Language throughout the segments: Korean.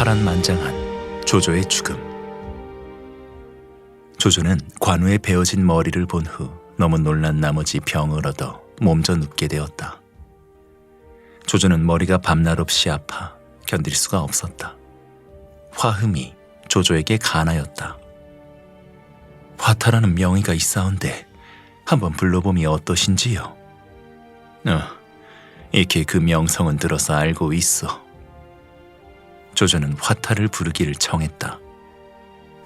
파란만장한 조조의 죽음. 조조는 관우의 베어진 머리를 본 후 너무 놀란 나머지 병을 얻어 몸져 눕게 되었다. 조조는 머리가 밤낮 없이 아파 견딜 수가 없었다. 화흠이 조조에게 간하였다. 화타라는 명의가 있사온데 한번 불러봄이 어떠신지요? 익히 그 명성은 들어서 알고 있어. 조조는 화타를 부르기를 청했다.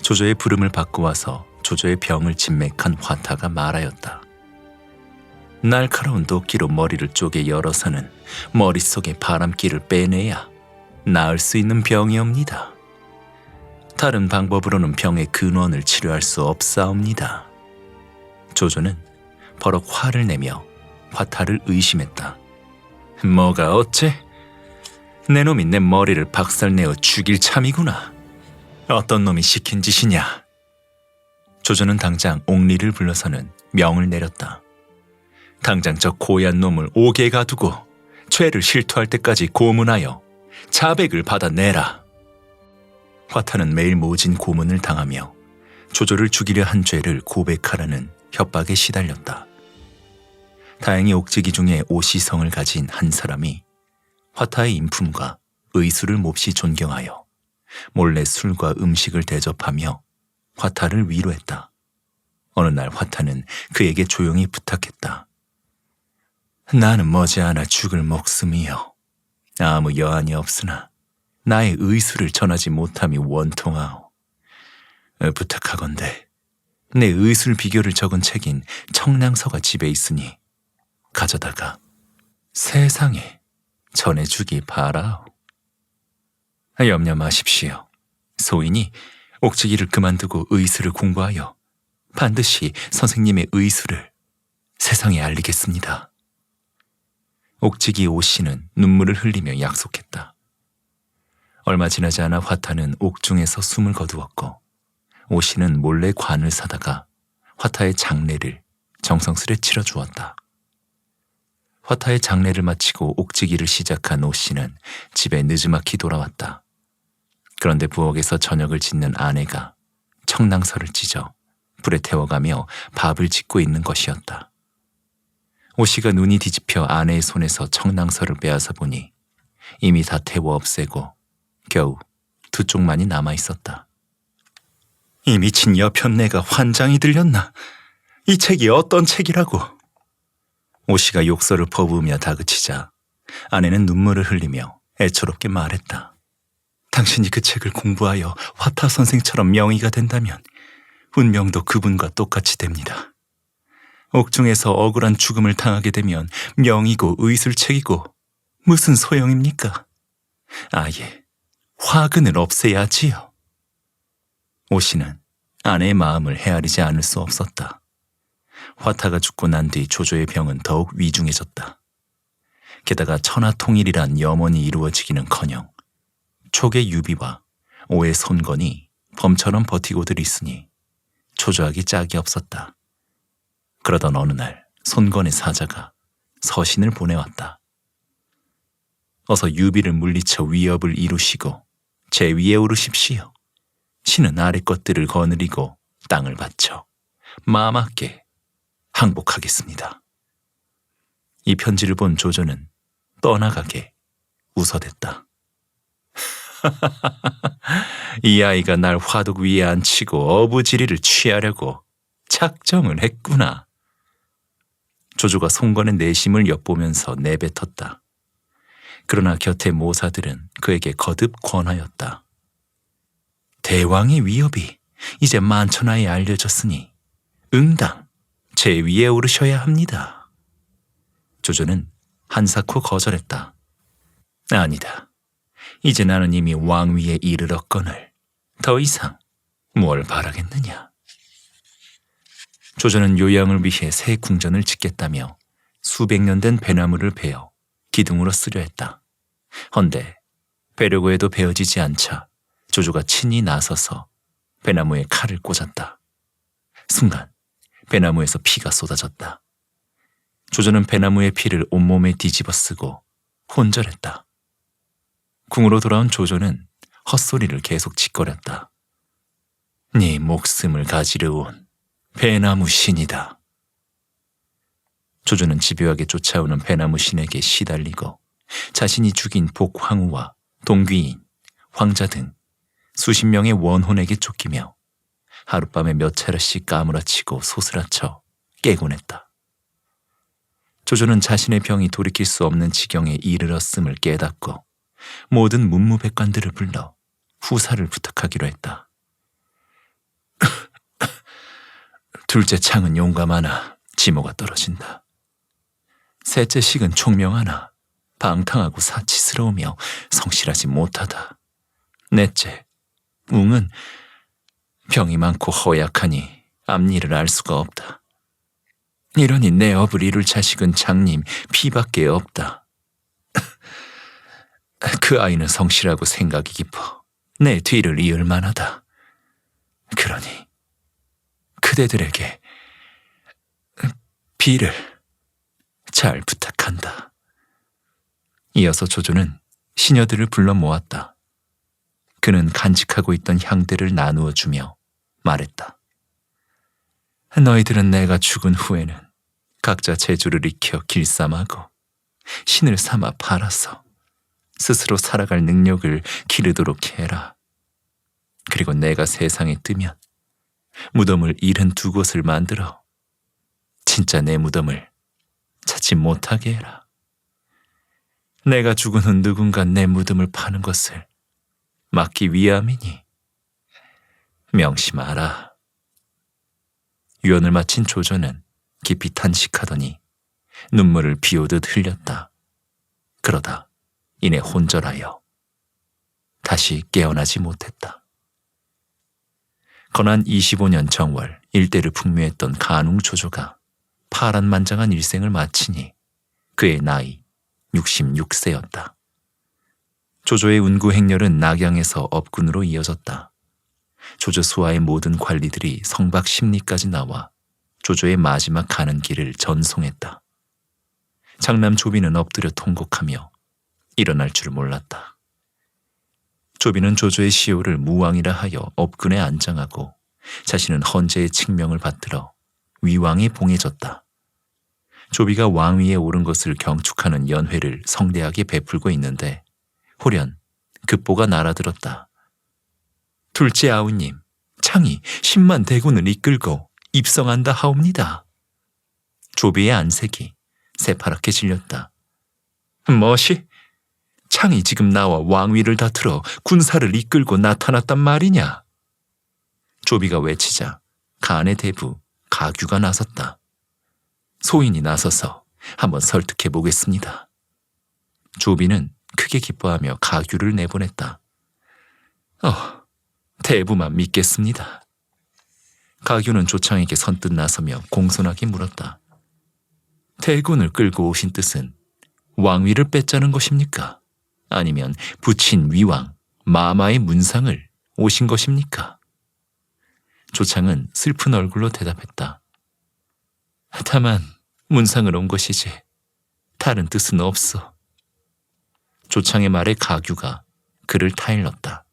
조조의 부름을 받고 와서 조조의 병을 진맥한 화타가 말하였다. 날카로운 도끼로 머리를 쪼개 열어서는 머릿속의 바람기를 빼내야 나을 수 있는 병이옵니다. 다른 방법으로는 병의 근원을 치료할 수 없사옵니다. 조조는 버럭 화를 내며 화타를 의심했다. 뭐가 어째? 내 놈이 내 머리를 박살내어 죽일 참이구나. 어떤 놈이 시킨 짓이냐? 조조는 당장 옥리를 불러서는 명을 내렸다. 당장 저 고얀 놈을 옥에 가두고 죄를 실토할 때까지 고문하여 자백을 받아내라. 화타는 매일 모진 고문을 당하며 조조를 죽이려 한 죄를 고백하라는 협박에 시달렸다. 다행히 옥지기 중에 오시성을 가진 한 사람이 화타의 인품과 의술을 몹시 존경하여 몰래 술과 음식을 대접하며 화타를 위로했다. 어느 날 화타는 그에게 조용히 부탁했다. 나는 머지않아 죽을 목숨이요. 아무 여한이 없으나 나의 의술을 전하지 못함이 원통하오. 부탁하건대 내 의술 비교를 적은 책인 청량서가 집에 있으니 가져다가 세상에 전해주기 바라오. 염려 마십시오. 소인이 옥지기를 그만두고 의술을 공부하여 반드시 선생님의 의술을 세상에 알리겠습니다. 옥지기 오씨는 눈물을 흘리며 약속했다. 얼마 지나지 않아 화타는 옥중에서 숨을 거두었고 오씨는 몰래 관을 사다가 화타의 장례를 정성스레 치러주었다. 화타의 장례를 마치고 옥지기를 시작한 오씨는 집에 느지막이 돌아왔다. 그런데 부엌에서 저녁을 짓는 아내가 청낭서를 찢어 불에 태워가며 밥을 짓고 있는 것이었다. 오씨가 눈이 뒤집혀 아내의 손에서 청낭서를 빼앗아 보니 이미 다 태워 없애고 겨우 두 쪽만이 남아있었다. 이 미친 여편네가 환장이 들렸나? 이 책이 어떤 책이라고? 오씨가 욕설을 퍼부으며 다그치자 아내는 눈물을 흘리며 애처롭게 말했다. 당신이 그 책을 공부하여 화타 선생처럼 명의가 된다면 운명도 그분과 똑같이 됩니다. 옥중에서 억울한 죽음을 당하게 되면 명이고 의술책이고 무슨 소용입니까? 아예 화근을 없애야지요. 오씨는 아내의 마음을 헤아리지 않을 수 없었다. 화타가 죽고 난 뒤 조조의 병은 더욱 위중해졌다. 게다가 천하통일이란 염원이 이루어지기는커녕 촉의 유비와 오의 손건이 범처럼 버티고들 있으니 초조하기 짝이 없었다. 그러던 어느 날 손건의 사자가 서신을 보내왔다. 어서 유비를 물리쳐 위협을 이루시고 제 위에 오르십시오. 신은 아래 것들을 거느리고 땅을 바쳐 마맞게 항복하겠습니다. 이 편지를 본 조조는 떠나가게 웃어댔다. 이 아이가 날 화독 위에 앉히고 어부지리를 취하려고 작정을 했구나. 조조가 송건의 내심을 엿보면서 내뱉었다. 그러나 곁의 모사들은 그에게 거듭 권하였다. 대왕의 위협이 이제 만천하에 알려졌으니 응당 제 위에 오르셔야 합니다. 조조는 한사코 거절했다. 아니다. 이제 나는 이미 왕위에 이르렀거늘 더 이상 뭘 바라겠느냐. 조조는 요양을 위해 새 궁전을 짓겠다며 수백 년 된 배나무를 베어 기둥으로 쓰려 했다. 헌데 베려고 해도 베어지지 않자 조조가 친히 나서서 배나무에 칼을 꽂았다. 순간 배나무에서 피가 쏟아졌다. 조조는 배나무의 피를 온몸에 뒤집어 쓰고 혼절했다. 궁으로 돌아온 조조는 헛소리를 계속 짓거렸다. 네 목숨을 가지러 온 배나무 신이다. 조조는 집요하게 쫓아오는 배나무 신에게 시달리고 자신이 죽인 복황후와 동귀인, 황자 등 수십 명의 원혼에게 쫓기며 하룻밤에 몇 차례씩 까무라치고 소스라쳐 깨곤 했다. 조조는 자신의 병이 돌이킬 수 없는 지경에 이르렀음을 깨닫고 모든 문무백관들을 불러 후사를 부탁하기로 했다. 둘째 창은 용감하나 지모가 떨어진다. 셋째 식은 총명하나 방탕하고 사치스러우며 성실하지 못하다. 넷째, 웅은 병이 많고 허약하니 앞일을 알 수가 없다. 이러니 내 업을 이룰 자식은 장님 피밖에 없다. 그 아이는 성실하고 생각이 깊어 내 뒤를 이을 만하다. 그러니 그대들에게 비를 잘 부탁한다. 이어서 조조는 시녀들을 불러 모았다. 그는 간직하고 있던 향대를 나누어 주며 말했다. 너희들은 내가 죽은 후에는 각자 재주를 익혀 길쌈하고 신을 삼아 팔아서 스스로 살아갈 능력을 기르도록 해라. 그리고 내가 세상에 뜨면 무덤을 72곳을 만들어 진짜 내 무덤을 찾지 못하게 해라. 내가 죽은 후 누군가 내 무덤을 파는 것을 막기 위함이니 명심하라. 유언을 마친 조조는 깊이 탄식하더니 눈물을 비오듯 흘렸다. 그러다 이내 혼절하여 다시 깨어나지 못했다. 건한 25년 정월 일대를 풍미했던 간웅 조조가 파란만장한 일생을 마치니 그의 나이 66세였다. 조조의 운구 행렬은 낙양에서 업군으로 이어졌다. 조조 수하의 모든 관리들이 성박 심리까지 나와 조조의 마지막 가는 길을 전송했다. 장남 조비는 엎드려 통곡하며 일어날 줄 몰랐다. 조비는 조조의 시호를 무왕이라 하여 업군에 안장하고 자신은 헌제의 칙명을 받들어 위왕에 봉해졌다. 조비가 왕위에 오른 것을 경축하는 연회를 성대하게 베풀고 있는데 호련 급보가 날아들었다. 둘째 아우님, 창이 10만 대군을 이끌고 입성한다 하옵니다. 조비의 안색이 새파랗게 질렸다. 뭐시? 창이 지금 나와 왕위를 다투러 군사를 이끌고 나타났단 말이냐? 조비가 외치자 간의 대부 가규가 나섰다. 소인이 나서서 한번 설득해 보겠습니다. 조비는 크게 기뻐하며 가규를 내보냈다. 대부만 믿겠습니다. 가규는 조창에게 선뜻 나서며 공손하게 물었다. 대군을 끌고 오신 뜻은 왕위를 뺏자는 것입니까? 아니면 부친 위왕 마마의 문상을 오신 것입니까? 조창은 슬픈 얼굴로 대답했다. 다만 문상을 온 것이지 다른 뜻은 없어. 조창의 말에 가규가 그를 타일렀다.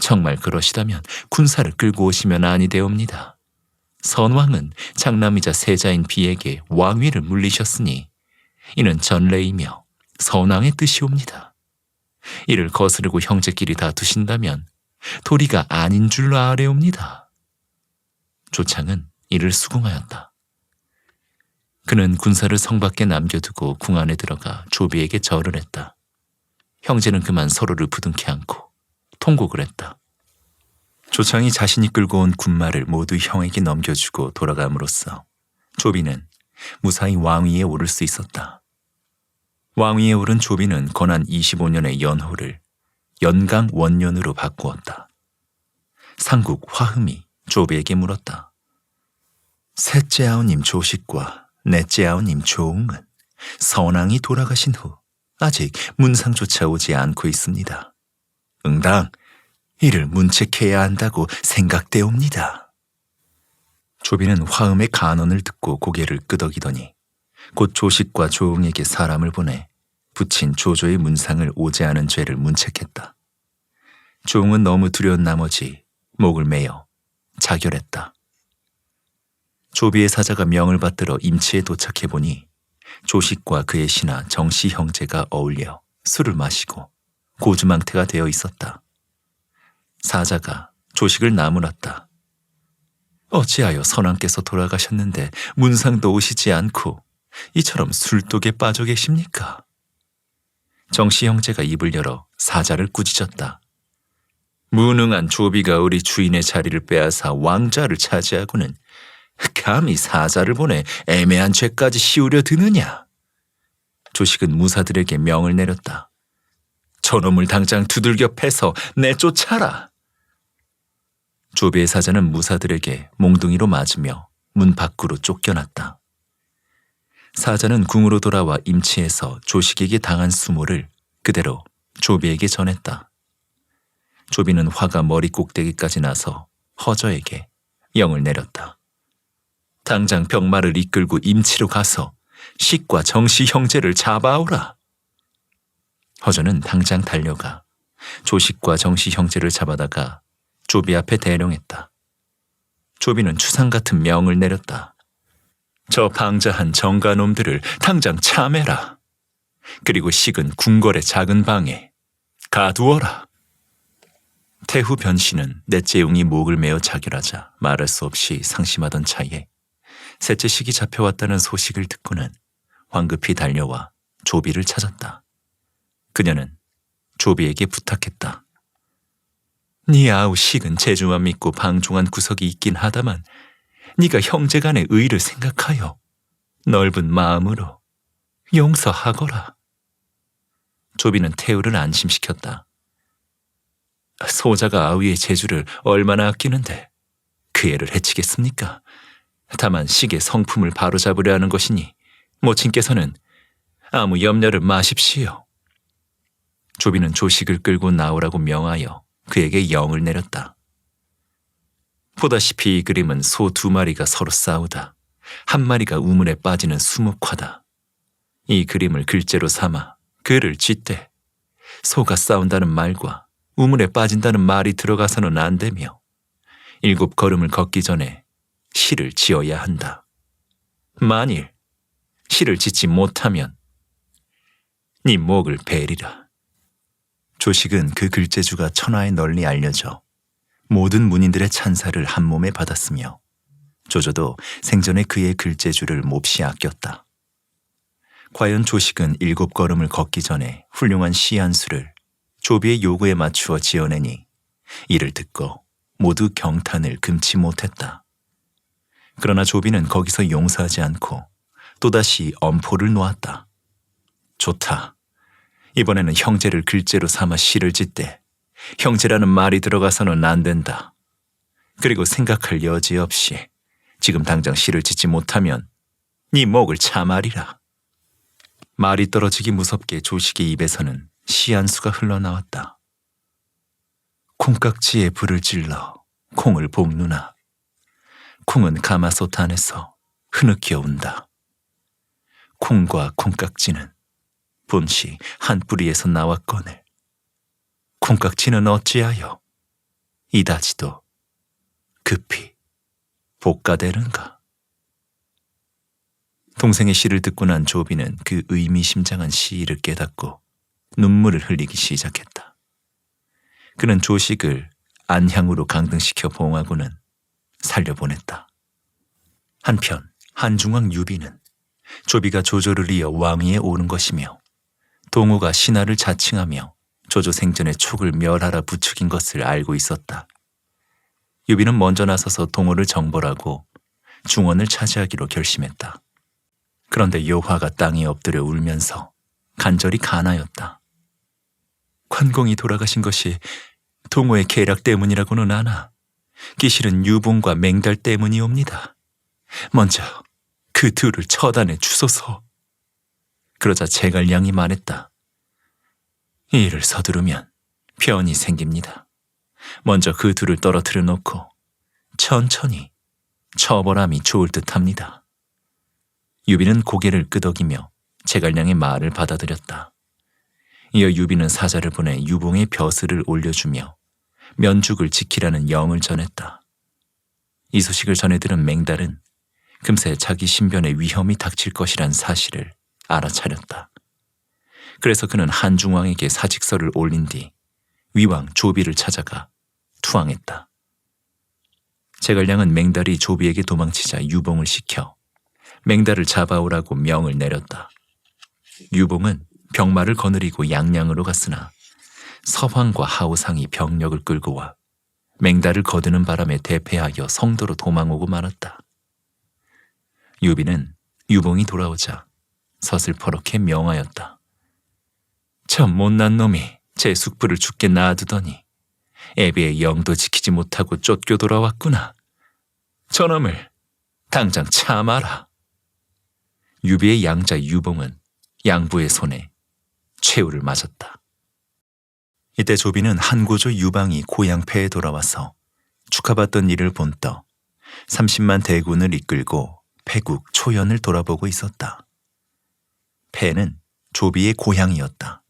정말 그러시다면 군사를 끌고 오시면 아니 되옵니다. 선왕은 장남이자 세자인 비에게 왕위를 물리셨으니 이는 전례이며 선왕의 뜻이옵니다. 이를 거스르고 형제끼리 다투신다면 도리가 아닌 줄로 아뢰옵니다. 조창은 이를 수긍하였다. 그는 군사를 성 밖에 남겨두고 궁 안에 들어가 조비에게 절을 했다. 형제는 그만 서로를 부둥켜 안고 통곡을 했다. 조창이 자신이 끌고 온 군마를 모두 형에게 넘겨주고 돌아감으로써 조비는 무사히 왕위에 오를 수 있었다. 왕위에 오른 조비는 건한 25년의 연호를 연강 원년으로 바꾸었다. 상국 화흠이 조비에게 물었다. 셋째 아우님 조식과 넷째 아우님 조웅은 선왕이 돌아가신 후 아직 문상조차 오지 않고 있습니다. 응당 이를 문책해야 한다고 생각되옵니다. 조비는 화음의 간언을 듣고 고개를 끄덕이더니 곧 조식과 조응에게 사람을 보내 부친 조조의 문상을 오제 하는 죄를 문책했다. 종은 너무 두려운 나머지 목을 메어 자결했다. 조비의 사자가 명을 받들어 임치에 도착해보니 조식과 그의 신하 정씨 형제가 어울려 술을 마시고 고주망태가 되어 있었다. 사자가 조식을 나무랐다. 어찌하여 선왕께서 돌아가셨는데 문상도 오시지 않고 이처럼 술독에 빠져 계십니까? 정씨 형제가 입을 열어 사자를 꾸짖었다. 무능한 조비가 우리 주인의 자리를 빼앗아 왕좌를 차지하고는 감히 사자를 보내 애매한 죄까지 씌우려 드느냐? 조식은 무사들에게 명을 내렸다. 저놈을 당장 두들겨 패서 내쫓아라. 조비의 사자는 무사들에게 몽둥이로 맞으며 문 밖으로 쫓겨났다. 사자는 궁으로 돌아와 임치에서 조식에게 당한 수모를 그대로 조비에게 전했다. 조비는 화가 머리 꼭대기까지 나서 허저에게 영을 내렸다. 당장 병마를 이끌고 임치로 가서 식과 정씨 형제를 잡아오라. 허저는 당장 달려가 조식과 정씨 형제를 잡아다가 조비 앞에 대령했다. 조비는 추상 같은 명을 내렸다. 저 방자한 정가놈들을 당장 참해라. 그리고 식은 궁궐의 작은 방에 가두어라. 태후 변씨는 넷째 용이 목을 메어 자결하자 말할 수 없이 상심하던 차에 셋째 식이 잡혀왔다는 소식을 듣고는 황급히 달려와 조비를 찾았다. 그녀는 조비에게 부탁했다. 네 아우 식은 재주만 믿고 방종한 구석이 있긴 하다만 네가 형제간의 의를 생각하여 넓은 마음으로 용서하거라. 조비는 태우를 안심시켰다. 소자가 아우의 재주를 얼마나 아끼는데 그 애를 해치겠습니까? 다만 식의 성품을 바로잡으려 하는 것이니 모친께서는 아무 염려를 마십시오. 조비는 조식을 끌고 나오라고 명하여 그에게 영을 내렸다. 보다시피 이 그림은 소 2마리가 서로 싸우다 한 마리가 우물에 빠지는 수묵화다. 이 그림을 글재로 삼아 글을 짓되 소가 싸운다는 말과 우물에 빠진다는 말이 들어가서는 안 되며 7 걸음을 걷기 전에 시를 지어야 한다. 만일 시를 짓지 못하면 네 목을 베리라. 조식은 그 글재주가 천하에 널리 알려져 모든 문인들의 찬사를 한 몸에 받았으며 조조도 생전에 그의 글재주를 몹시 아꼈다. 과연 조식은 7 걸음을 걷기 전에 훌륭한 시 한 수를 조비의 요구에 맞추어 지어내니 이를 듣고 모두 경탄을 금치 못했다. 그러나 조비는 거기서 용서하지 않고 또다시 엄포를 놓았다. 좋다. 이번에는 형제를 글재로 삼아 시를 짓되 형제라는 말이 들어가서는 안 된다. 그리고 생각할 여지 없이 지금 당장 시를 짓지 못하면 네 목을 참아리라. 말이 떨어지기 무섭게 조식의 입에서는 시 한 수가 흘러나왔다. 콩깍지에 불을 찔러 콩을 볶누나 콩은 가마솥 안에서 흐느껴 온다. 콩과 콩깍지는 본시 한 뿌리에서 나왔거늘 콩깍지는 어찌하여 이다지도 급히 볶아대는가. 동생의 시를 듣고 난 조비는 그 의미심장한 시의를 깨닫고 눈물을 흘리기 시작했다. 그는 조식을 안향으로 강등시켜 보응하고는 살려보냈다. 한편 한중왕 유비는 조비가 조조를 이어 왕위에 오른 것이며 동호가 신하를 자칭하며 조조 생전에 촉을 멸하라 부추긴 것을 알고 있었다. 유비는 먼저 나서서 동호를 정벌하고 중원을 차지하기로 결심했다. 그런데 요화가 땅에 엎드려 울면서 간절히 간하였다. 관공이 돌아가신 것이 동호의 계략 때문이라고는 아나 기실은 유봉과 맹달 때문이옵니다. 먼저 그 둘을 처단해 주소서. 그러자 제갈량이 말했다. 이 일을 서두르면 변이 생깁니다. 먼저 그 둘을 떨어뜨려 놓고 천천히 처벌함이 좋을 듯합니다. 유비는 고개를 끄덕이며 제갈량의 말을 받아들였다. 이어 유비는 사자를 보내 유봉의 벼슬을 올려주며 면죽을 지키라는 영을 전했다. 이 소식을 전해 들은 맹달은 금세 자기 신변에 위험이 닥칠 것이란 사실을 알아차렸다. 그래서 그는 한중왕에게 사직서를 올린 뒤 위왕 조비를 찾아가 투항했다. 제갈량은 맹달이 조비에게 도망치자 유봉을 시켜 맹달을 잡아오라고 명을 내렸다. 유봉은 병마를 거느리고 양양으로 갔으나 서황과 하오상이 병력을 끌고 와 맹달을 거두는 바람에 대패하여 성도로 도망오고 말았다. 유비는 유봉이 돌아오자 서슬퍼렇게 명하였다. 저 못난 놈이 제 숙부를 죽게 놔두더니 애비의 영도 지키지 못하고 쫓겨 돌아왔구나. 저놈을 당장 참아라. 유비의 양자 유봉은 양부의 손에 최후를 맞았다. 이때 조비는 한고조 유방이 고향패에 돌아와서 축하받던 일을 본떠 30만 대군을 이끌고 패국 초연을 돌아보고 있었다. 패는 조비의 고향이었다.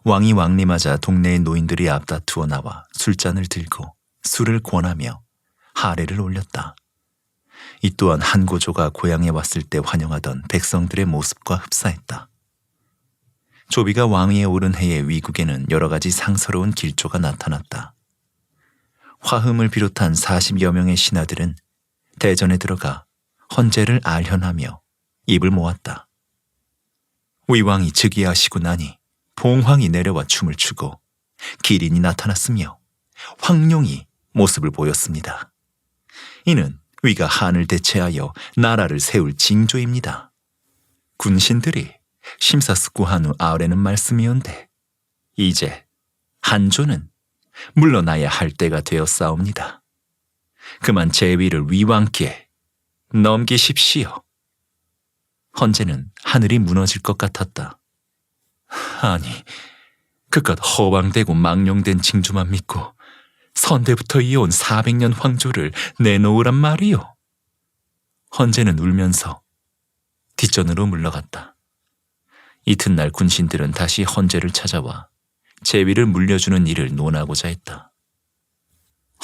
왕이 왕림하자 동네의 노인들이 앞다투어 나와 술잔을 들고 술을 권하며 하례를 올렸다. 이 또한 한고조가 고향에 왔을 때 환영하던 백성들의 모습과 흡사했다. 조비가 왕위에 오른 해의 위국에는 여러 가지 상서로운 길조가 나타났다. 화흠을 비롯한 40여 명의 신하들은 대전에 들어가 헌제를 알현하며 입을 모았다. 위왕이 즉위하시고 나니 봉황이 내려와 춤을 추고 기린이 나타났으며 황룡이 모습을 보였습니다. 이는 위가 한을 대체하여 나라를 세울 징조입니다. 군신들이 심사숙고한 후 아우래는 말씀이온데 이제 한조는 물러나야 할 때가 되었사옵니다. 그만 제 위를 위왕께 넘기십시오. 헌제는 하늘이 무너질 것 같았다. 아니, 그깟 허황되고 망령된 징조만 믿고 선대부터 이어온 400년 황조를 내놓으란 말이요. 헌제는 울면서 뒷전으로 물러갔다. 이튿날 군신들은 다시 헌제를 찾아와 제위를 물려주는 일을 논하고자 했다.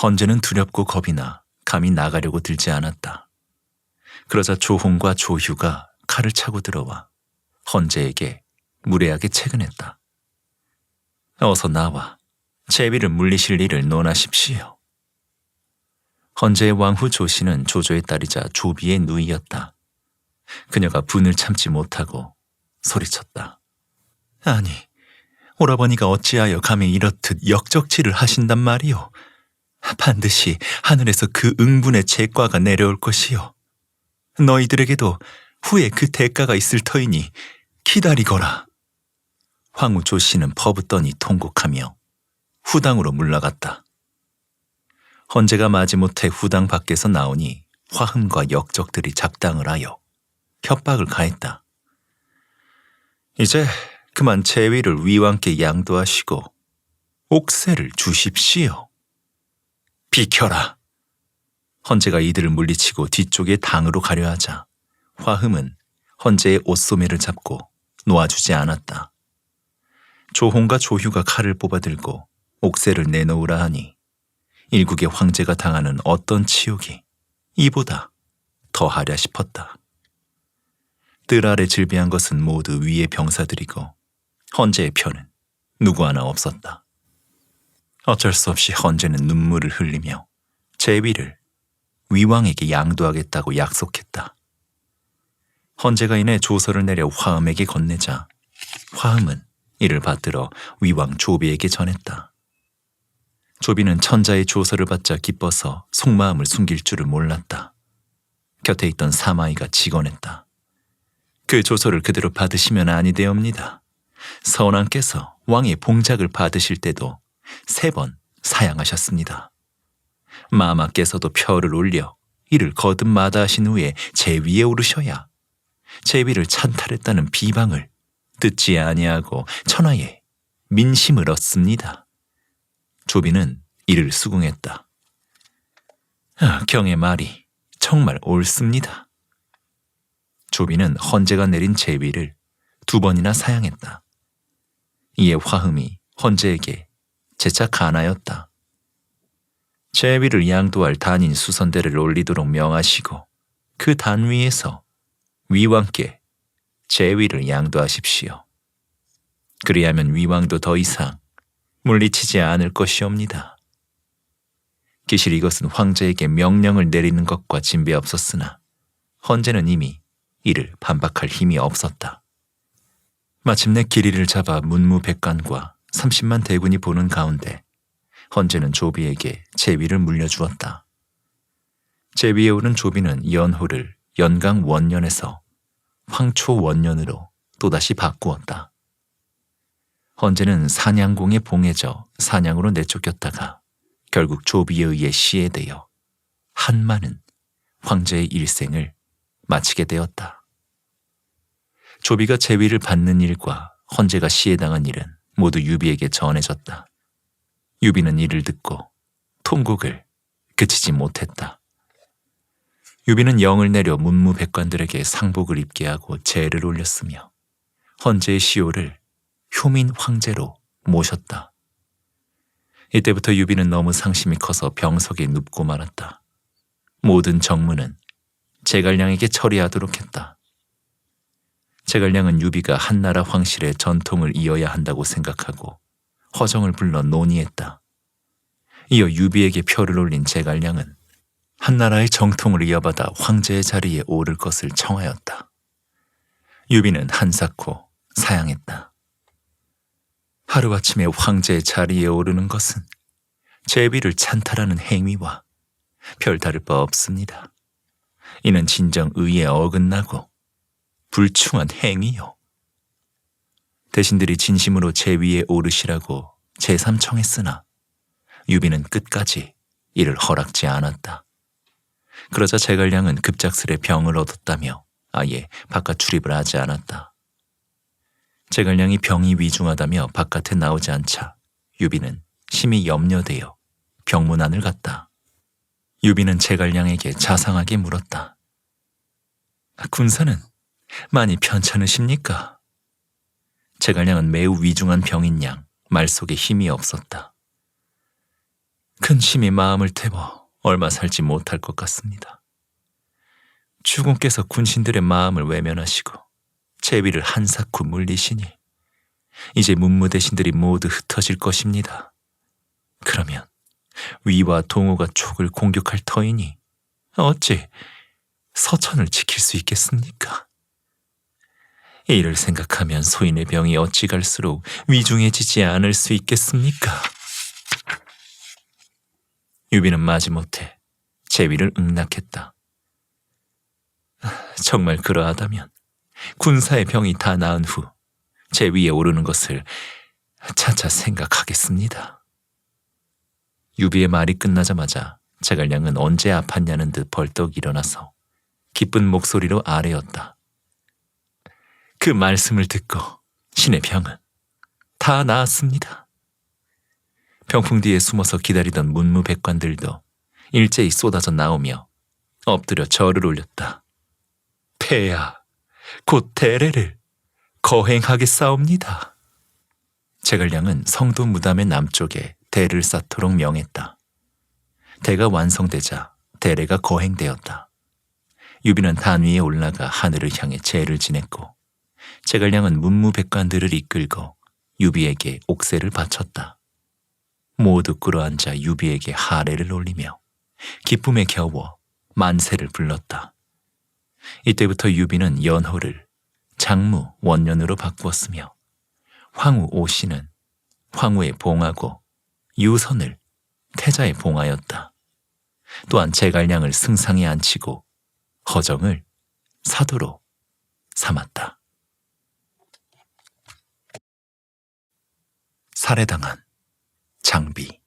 헌제는 두렵고 겁이 나 감히 나가려고 들지 않았다. 그러자 조홍과 조휴가 칼을 차고 들어와 헌제에게 무례하게 채근했다. 어서 나와 제위를 물리실 일을 논하십시오. 헌제의 왕후 조씨는 조조의 딸이자 조비의 누이였다. 그녀가 분을 참지 못하고 소리쳤다. 아니, 오라버니가 어찌하여 감히 이렇듯 역적질을 하신단 말이오. 반드시 하늘에서 그 응분의 제과가 내려올 것이요. 너희들에게도 후에 그 대가가 있을 터이니 기다리거라. 황후 조씨는 퍼붓더니 통곡하며 후당으로 물러갔다. 헌제가 마지못해 후당 밖에서 나오니 화흠과 역적들이 작당을 하여 협박을 가했다. 이제 그만 제위를 위왕께 양도하시고 옥새를 주십시오. 비켜라. 헌제가 이들을 물리치고 뒤쪽에 당으로 가려 하자 화흠은 헌제의 옷소매를 잡고 놓아주지 않았다. 조홍과 조휴가 칼을 뽑아들고 옥새를 내놓으라 하니 일국의 황제가 당하는 어떤 치욕이 이보다 더하랴 싶었다. 뜰 아래 질비한 것은 모두 위의 병사들이고 헌제의 편은 누구 하나 없었다. 어쩔 수 없이 헌제는 눈물을 흘리며 제위를 위왕에게 양도하겠다고 약속했다. 헌제가 이내 조서를 내려 화음에게 건네자 화음은 이를 받들어 위왕 조비에게 전했다. 조비는 천자의 조서를 받자 기뻐서 속마음을 숨길 줄을 몰랐다. 곁에 있던 사마이가 직언했다. 그 조서를 그대로 받으시면 아니 되옵니다. 선왕께서 왕의 봉작을 받으실 때도 3번 사양하셨습니다. 마마께서도 표를 올려 이를 거듭 마다하신 후에 제위에 오르셔야 제위를 찬탈했다는 비방을 듣지 아니하고 천하에 민심을 얻습니다. 조비는 이를 수긍했다. 경의 말이 정말 옳습니다. 조비는 헌제가 내린 제위를 2번이나 사양했다. 이에 화흠이 헌제에게 재차 간하였다. 제위를 양도할 단인 수선대를 올리도록 명하시고 그 단 위에서 위왕께 제위를 양도하십시오. 그리하면 위왕도 더 이상 물리치지 않을 것이옵니다. 기실 이것은 황제에게 명령을 내리는 것과 진배없었으나 헌제는 이미 이를 반박할 힘이 없었다. 마침내 길이를 잡아 문무백관과 30만 대군이 보는 가운데 헌제는 조비에게 제위를 물려주었다. 제위에 오른 조비는 연호를 연강 원년에서 황초 원년으로 또다시 바꾸었다. 헌제는 사냥공에 봉해져 사냥으로 내쫓겼다가 결국 조비에 의해 시해되어 한많은 황제의 일생을 마치게 되었다. 조비가 제위를 받는 일과 헌제가 시해당한 일은 모두 유비에게 전해졌다. 유비는 이를 듣고 통곡을 그치지 못했다. 유비는 영을 내려 문무백관들에게 상복을 입게 하고 제를 올렸으며 헌제의 시호를 효민 황제로 모셨다. 이때부터 유비는 너무 상심이 커서 병석에 눕고 말았다. 모든 정무는 제갈량에게 처리하도록 했다. 제갈량은 유비가 한나라 황실의 전통을 이어야 한다고 생각하고 허정을 불러 논의했다. 이어 유비에게 표를 올린 제갈량은 한나라의 정통을 이어받아 황제의 자리에 오를 것을 청하였다. 유비는 한사코 사양했다. 하루아침에 황제의 자리에 오르는 것은 제비를 찬탈하는 행위와 별다를 바 없습니다. 이는 진정 의에 어긋나고 불충한 행위요. 대신들이 진심으로 제위에 오르시라고 제3청했으나 유비는 끝까지 이를 허락지 않았다. 그러자 제갈량은 급작스레 병을 얻었다며 아예 바깥 출입을 하지 않았다. 제갈량이 병이 위중하다며 바깥에 나오지 않자 유비는 심히 염려되어 병문안을 갔다. 유비는 제갈량에게 자상하게 물었다. 군사는 많이 편찮으십니까? 제갈량은 매우 위중한 병인 양 말속에 힘이 없었다. 근심이 마음을 태워 얼마 살지 못할 것 같습니다. 주공께서 군신들의 마음을 외면하시고 제위를 한사코 물리시니 이제 문무대신들이 모두 흩어질 것입니다. 그러면 위와 동호가 촉을 공격할 터이니 어찌 서천을 지킬 수 있겠습니까? 이를 생각하면 소인의 병이 어찌 갈수록 위중해지지 않을 수 있겠습니까? 유비는 마지못해 제위를 응낙했다. 정말 그러하다면 군사의 병이 다 나은 후 제위에 오르는 것을 차차 생각하겠습니다. 유비의 말이 끝나자마자 제갈량은 언제 아팠냐는 듯 벌떡 일어나서 기쁜 목소리로 아뢰었다. 그 말씀을 듣고 신의 병은 다 나았습니다. 병풍 뒤에 숨어서 기다리던 문무백관들도 일제히 쏟아져 나오며 엎드려 절을 올렸다. 폐하, 곧 대례를 거행하겠사옵니다. 제갈량은 성도 무담의 남쪽에 대를 쌓도록 명했다. 대가 완성되자 대례가 거행되었다. 유비는 단 위에 올라가 하늘을 향해 제를 지냈고 제갈량은 문무백관들을 이끌고 유비에게 옥새를 바쳤다. 모두 끌어앉아 유비에게 하례를 올리며 기쁨에 겨워 만세를 불렀다. 이때부터 유비는 연호를 장무 원년으로 바꾸었으며 황후 오씨는 황후에 봉하고 유선을 태자에 봉하였다. 또한 제갈량을 승상에 앉히고 허정을 사도로 삼았다. 살해당한 장비.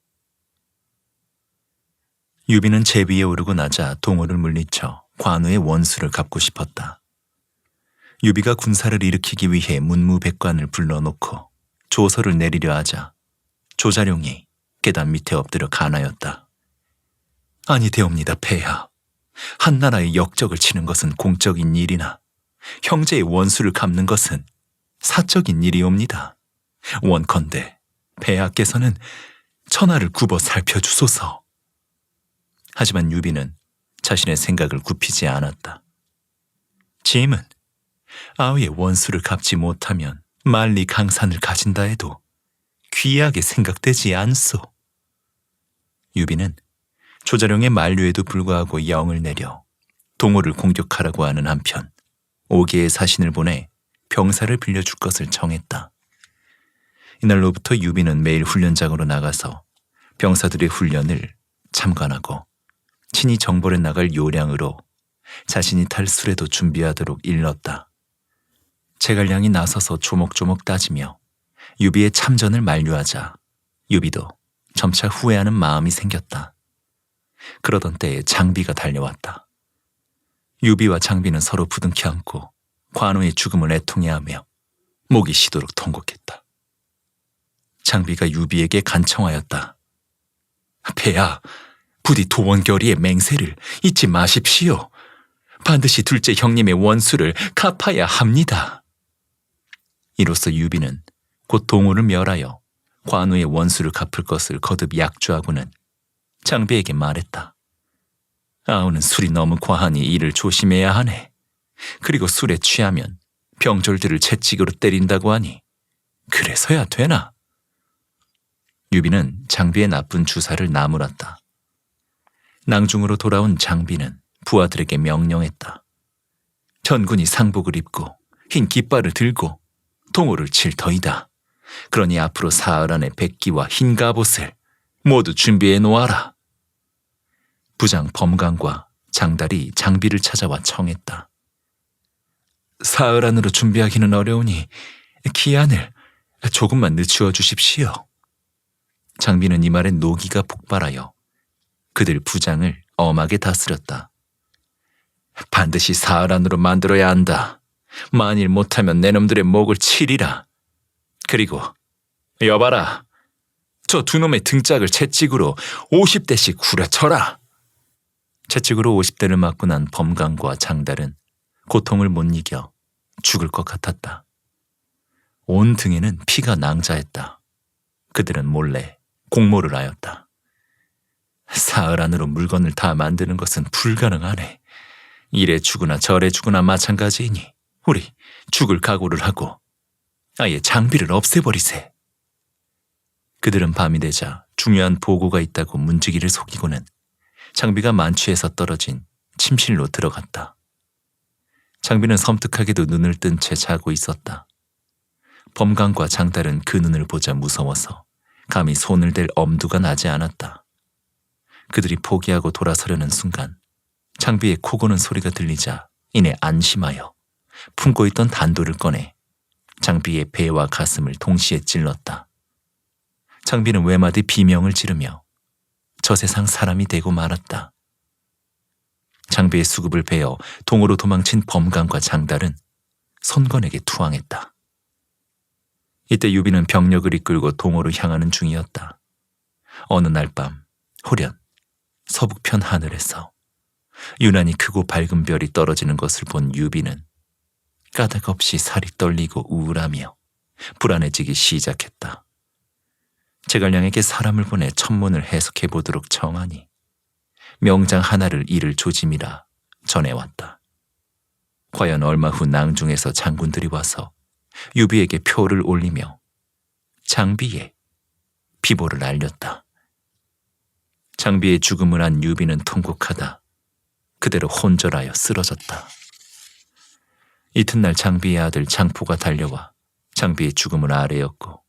유비는 제위에 오르고 나자 동호를 물리쳐 관우의 원수를 갚고 싶었다. 유비가 군사를 일으키기 위해 문무백관을 불러놓고 조서를 내리려 하자 조자룡이 계단 밑에 엎드려 간하였다. 아니 되옵니다, 폐하. 한나라의 역적을 치는 것은 공적인 일이나 형제의 원수를 갚는 것은 사적인 일이옵니다. 원컨대 폐하께서는 천하를 굽어 살펴주소서. 하지만 유비는 자신의 생각을 굽히지 않았다. 짐은 아우의 원수를 갚지 못하면 만리 강산을 가진다 해도 귀하게 생각되지 않소. 유비는 조자룡의 만류에도 불구하고 영을 내려 동호를 공격하라고 하는 한편 5개의 사신을 보내 병사를 빌려줄 것을 정했다. 이날로부터 유비는 매일 훈련장으로 나가서 병사들의 훈련을 참관하고 친히 정벌에 나갈 요량으로 자신이 탈 수레도 준비하도록 일렀다. 제갈량이 나서서 조목조목 따지며 유비의 참전을 만류하자 유비도 점차 후회하는 마음이 생겼다. 그러던 때에 장비가 달려왔다. 유비와 장비는 서로 부둥켜 안고 관우의 죽음을 애통해하며 목이 쉬도록 통곡했다. 장비가 유비에게 간청하였다. 폐하, 부디 도원결의의 맹세를 잊지 마십시오. 반드시 둘째 형님의 원수를 갚아야 합니다. 이로써 유비는 곧 동호를 멸하여 관우의 원수를 갚을 것을 거듭 약주하고는 장비에게 말했다. 아우는 술이 너무 과하니 이를 조심해야 하네. 그리고 술에 취하면 병졸들을 채찍으로 때린다고 하니 그래서야 되나? 유비는 장비의 나쁜 주사를 나무랐다. 낭중으로 돌아온 장비는 부하들에게 명령했다. 전군이 상복을 입고 흰 깃발을 들고 동호를 칠 터이다. 그러니 앞으로 사흘 안에 백기와 흰 갑옷을 모두 준비해 놓아라. 부장 범강과 장달이 장비를 찾아와 청했다. 사흘 안으로 준비하기는 어려우니 기한을 조금만 늦추어 주십시오. 장비는 이 말에 노기가 폭발하여 그들 부장을 엄하게 다스렸다. 반드시 사흘 안으로 만들어야 한다. 만일 못하면 내 놈들의 목을 치리라. 그리고 여봐라. 저 두 놈의 등짝을 채찍으로 50대씩 후려쳐라. 채찍으로 50대를 맞고 난 범강과 장달은 고통을 못 이겨 죽을 것 같았다. 온 등에는 피가 낭자했다. 그들은 몰래 공모를 하였다. 사흘 안으로 물건을 다 만드는 것은 불가능하네. 이래 주거나 저래 주거나 마찬가지이니 우리 죽을 각오를 하고 아예 장비를 없애버리세. 그들은 밤이 되자 중요한 보고가 있다고 문지기를 속이고는 장비가 만취해서 떨어진 침실로 들어갔다. 장비는 섬뜩하게도 눈을 뜬 채 자고 있었다. 범강과 장달은 그 눈을 보자 무서워서 감히 손을 댈 엄두가 나지 않았다. 그들이 포기하고 돌아서려는 순간 장비의 코 고는 소리가 들리자 이내 안심하여 품고 있던 단도를 꺼내 장비의 배와 가슴을 동시에 찔렀다. 장비는 외마디 비명을 지르며 저 세상 사람이 되고 말았다. 장비의 수급을 베어 동으로 도망친 범강과 장달은 손건에게 투항했다. 이때 유비는 병력을 이끌고 동호로 향하는 중이었다. 어느 날 밤 호련 서북편 하늘에서 유난히 크고 밝은 별이 떨어지는 것을 본 유비는 까닭 없이 살이 떨리고 우울하며 불안해지기 시작했다. 제갈량에게 사람을 보내 천문을 해석해 보도록 청하니 명장 하나를 이를 조짐이라 전해왔다. 과연 얼마 후 낭중에서 장군들이 와서 유비에게 표를 올리며 장비의 비보를 알렸다. 장비의 죽음을 안 유비는 통곡하다 그대로 혼절하여 쓰러졌다. 이튿날 장비의 아들 장포가 달려와 장비의 죽음을 아뢰었고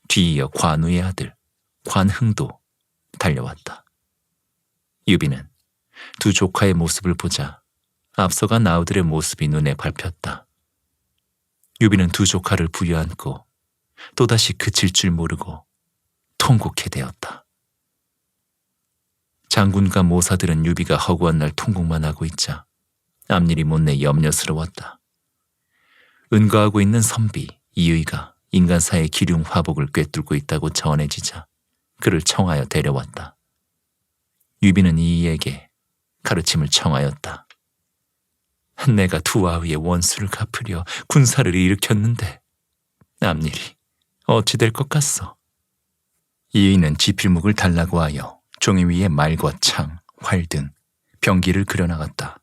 뒤이어 관우의 아들 관흥도 달려왔다. 유비는 두 조카의 모습을 보자 앞서간 아우들의 모습이 눈에 밟혔다. 유비는 두 조카를 부여안고 또다시 그칠 줄 모르고 통곡해 대었다. 장군과 모사들은 유비가 허구한 날 통곡만 하고 있자 앞일이 못내 염려스러웠다. 은거하고 있는 선비 이의가 인간사의 기륭 화복을 꿰뚫고 있다고 전해지자 그를 청하여 데려왔다. 유비는 이의에게 가르침을 청하였다. 내가 두 아우의 원수를 갚으려 군사를 일으켰는데 앞일이 어찌 될 것 같소? 이의는 지필묵을 달라고 하여 종이 위에 말과 창, 활 등 병기를 그려나갔다.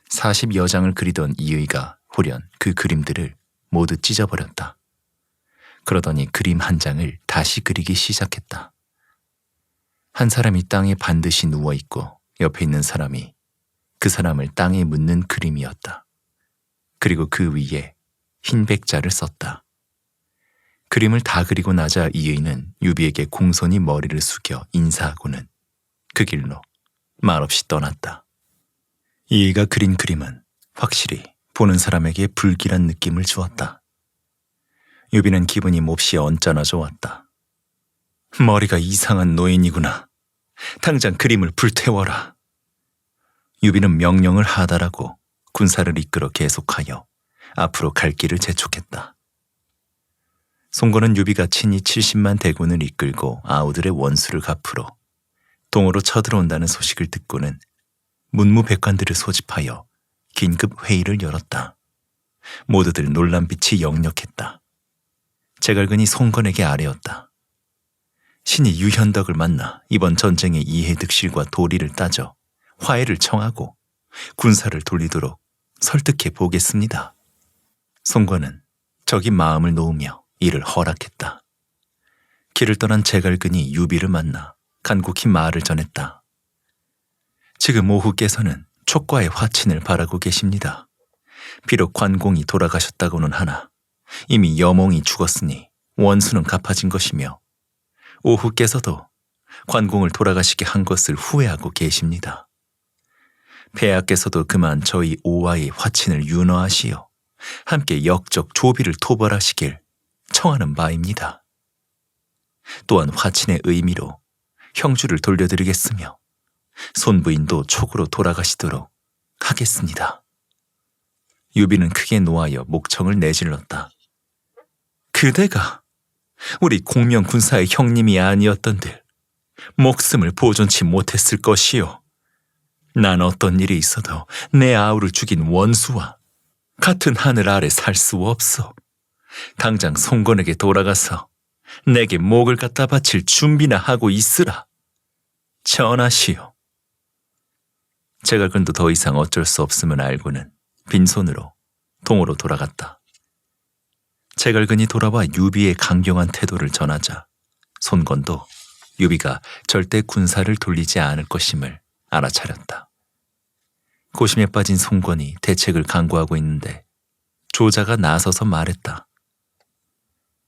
40여 장을 그리던 이의가 홀연 그 그림들을 모두 찢어버렸다. 그러더니 그림 한 장을 다시 그리기 시작했다. 한 사람이 땅에 반드시 누워있고 옆에 있는 사람이 그 사람을 땅에 묻는 그림이었다. 그리고 그 위에 흰 백자를 썼다. 그림을 다 그리고 나자 이의는 유비에게 공손히 머리를 숙여 인사하고는 그 길로 말없이 떠났다. 이의가 그린 그림은 확실히 보는 사람에게 불길한 느낌을 주었다. 유비는 기분이 몹시 언짢아져 왔다. 머리가 이상한 노인이구나. 당장 그림을 불태워라. 유비는 명령을 하달하고 군사를 이끌어 계속하여 앞으로 갈 길을 재촉했다. 송건은 유비가 친히 70만 대군을 이끌고 아우들의 원수를 갚으러 동으로 쳐들어온다는 소식을 듣고는 문무백관들을 소집하여 긴급 회의를 열었다. 모두들 놀란빛이 역력했다. 제갈근이 송건에게 아뢰었다. 신이 유현덕을 만나 이번 전쟁의 이해득실과 도리를 따져 화해를 청하고 군사를 돌리도록 설득해 보겠습니다. 송건은 적이 마음을 놓으며 이를 허락했다. 길을 떠난 제갈근이 유비를 만나 간곡히 말을 전했다. 지금 오후께서는 촉과의 화친을 바라고 계십니다. 비록 관공이 돌아가셨다고는 하나 이미 여몽이 죽었으니 원수는 갚아진 것이며 오후께서도 관공을 돌아가시게 한 것을 후회하고 계십니다. 폐하께서도 그만 저희 오와의 화친을 윤허하시어 함께 역적 조비를 토벌하시길 청하는 바입니다. 또한 화친의 의미로 형주를 돌려드리겠으며 손부인도 촉으로 돌아가시도록 하겠습니다. 유비는 크게 노하여 목청을 내질렀다. 그대가 우리 공명군사의 형님이 아니었던들 목숨을 보존치 못했을 것이요. 난 어떤 일이 있어도 내 아우를 죽인 원수와 같은 하늘 아래 살 수 없어. 당장 송건에게 돌아가서 내게 목을 갖다 바칠 준비나 하고 있으라. 전하시오. 제갈근도 더 이상 어쩔 수 없음을 알고는 빈손으로 동으로 돌아갔다. 제갈근이 돌아와 유비의 강경한 태도를 전하자 손건도 유비가 절대 군사를 돌리지 않을 것임을 알아차렸다. 고심에 빠진 송건이 대책을 강구하고 있는데 조자가 나서서 말했다.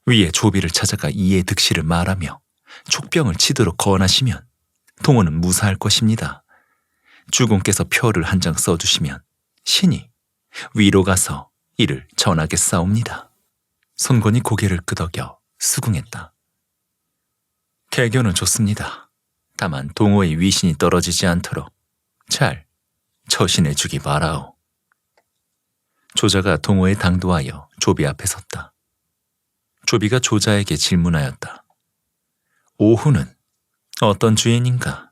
위에 조비를 찾아가 이에 득실을 말하며 촉병을 치도록 권하시면 동호는 무사할 것입니다. 주공께서 표를 한 장 써주시면 신이 위로 가서 이를 전하겠사옵니다. 손건이 고개를 끄덕여 수긍했다. 개교는 좋습니다. 다만 동호의 위신이 떨어지지 않도록 잘 처신해 주기 바라오. 조자가 동호에 당도하여 조비 앞에 섰다. 조비가 조자에게 질문하였다. 오후는 어떤 주인인가?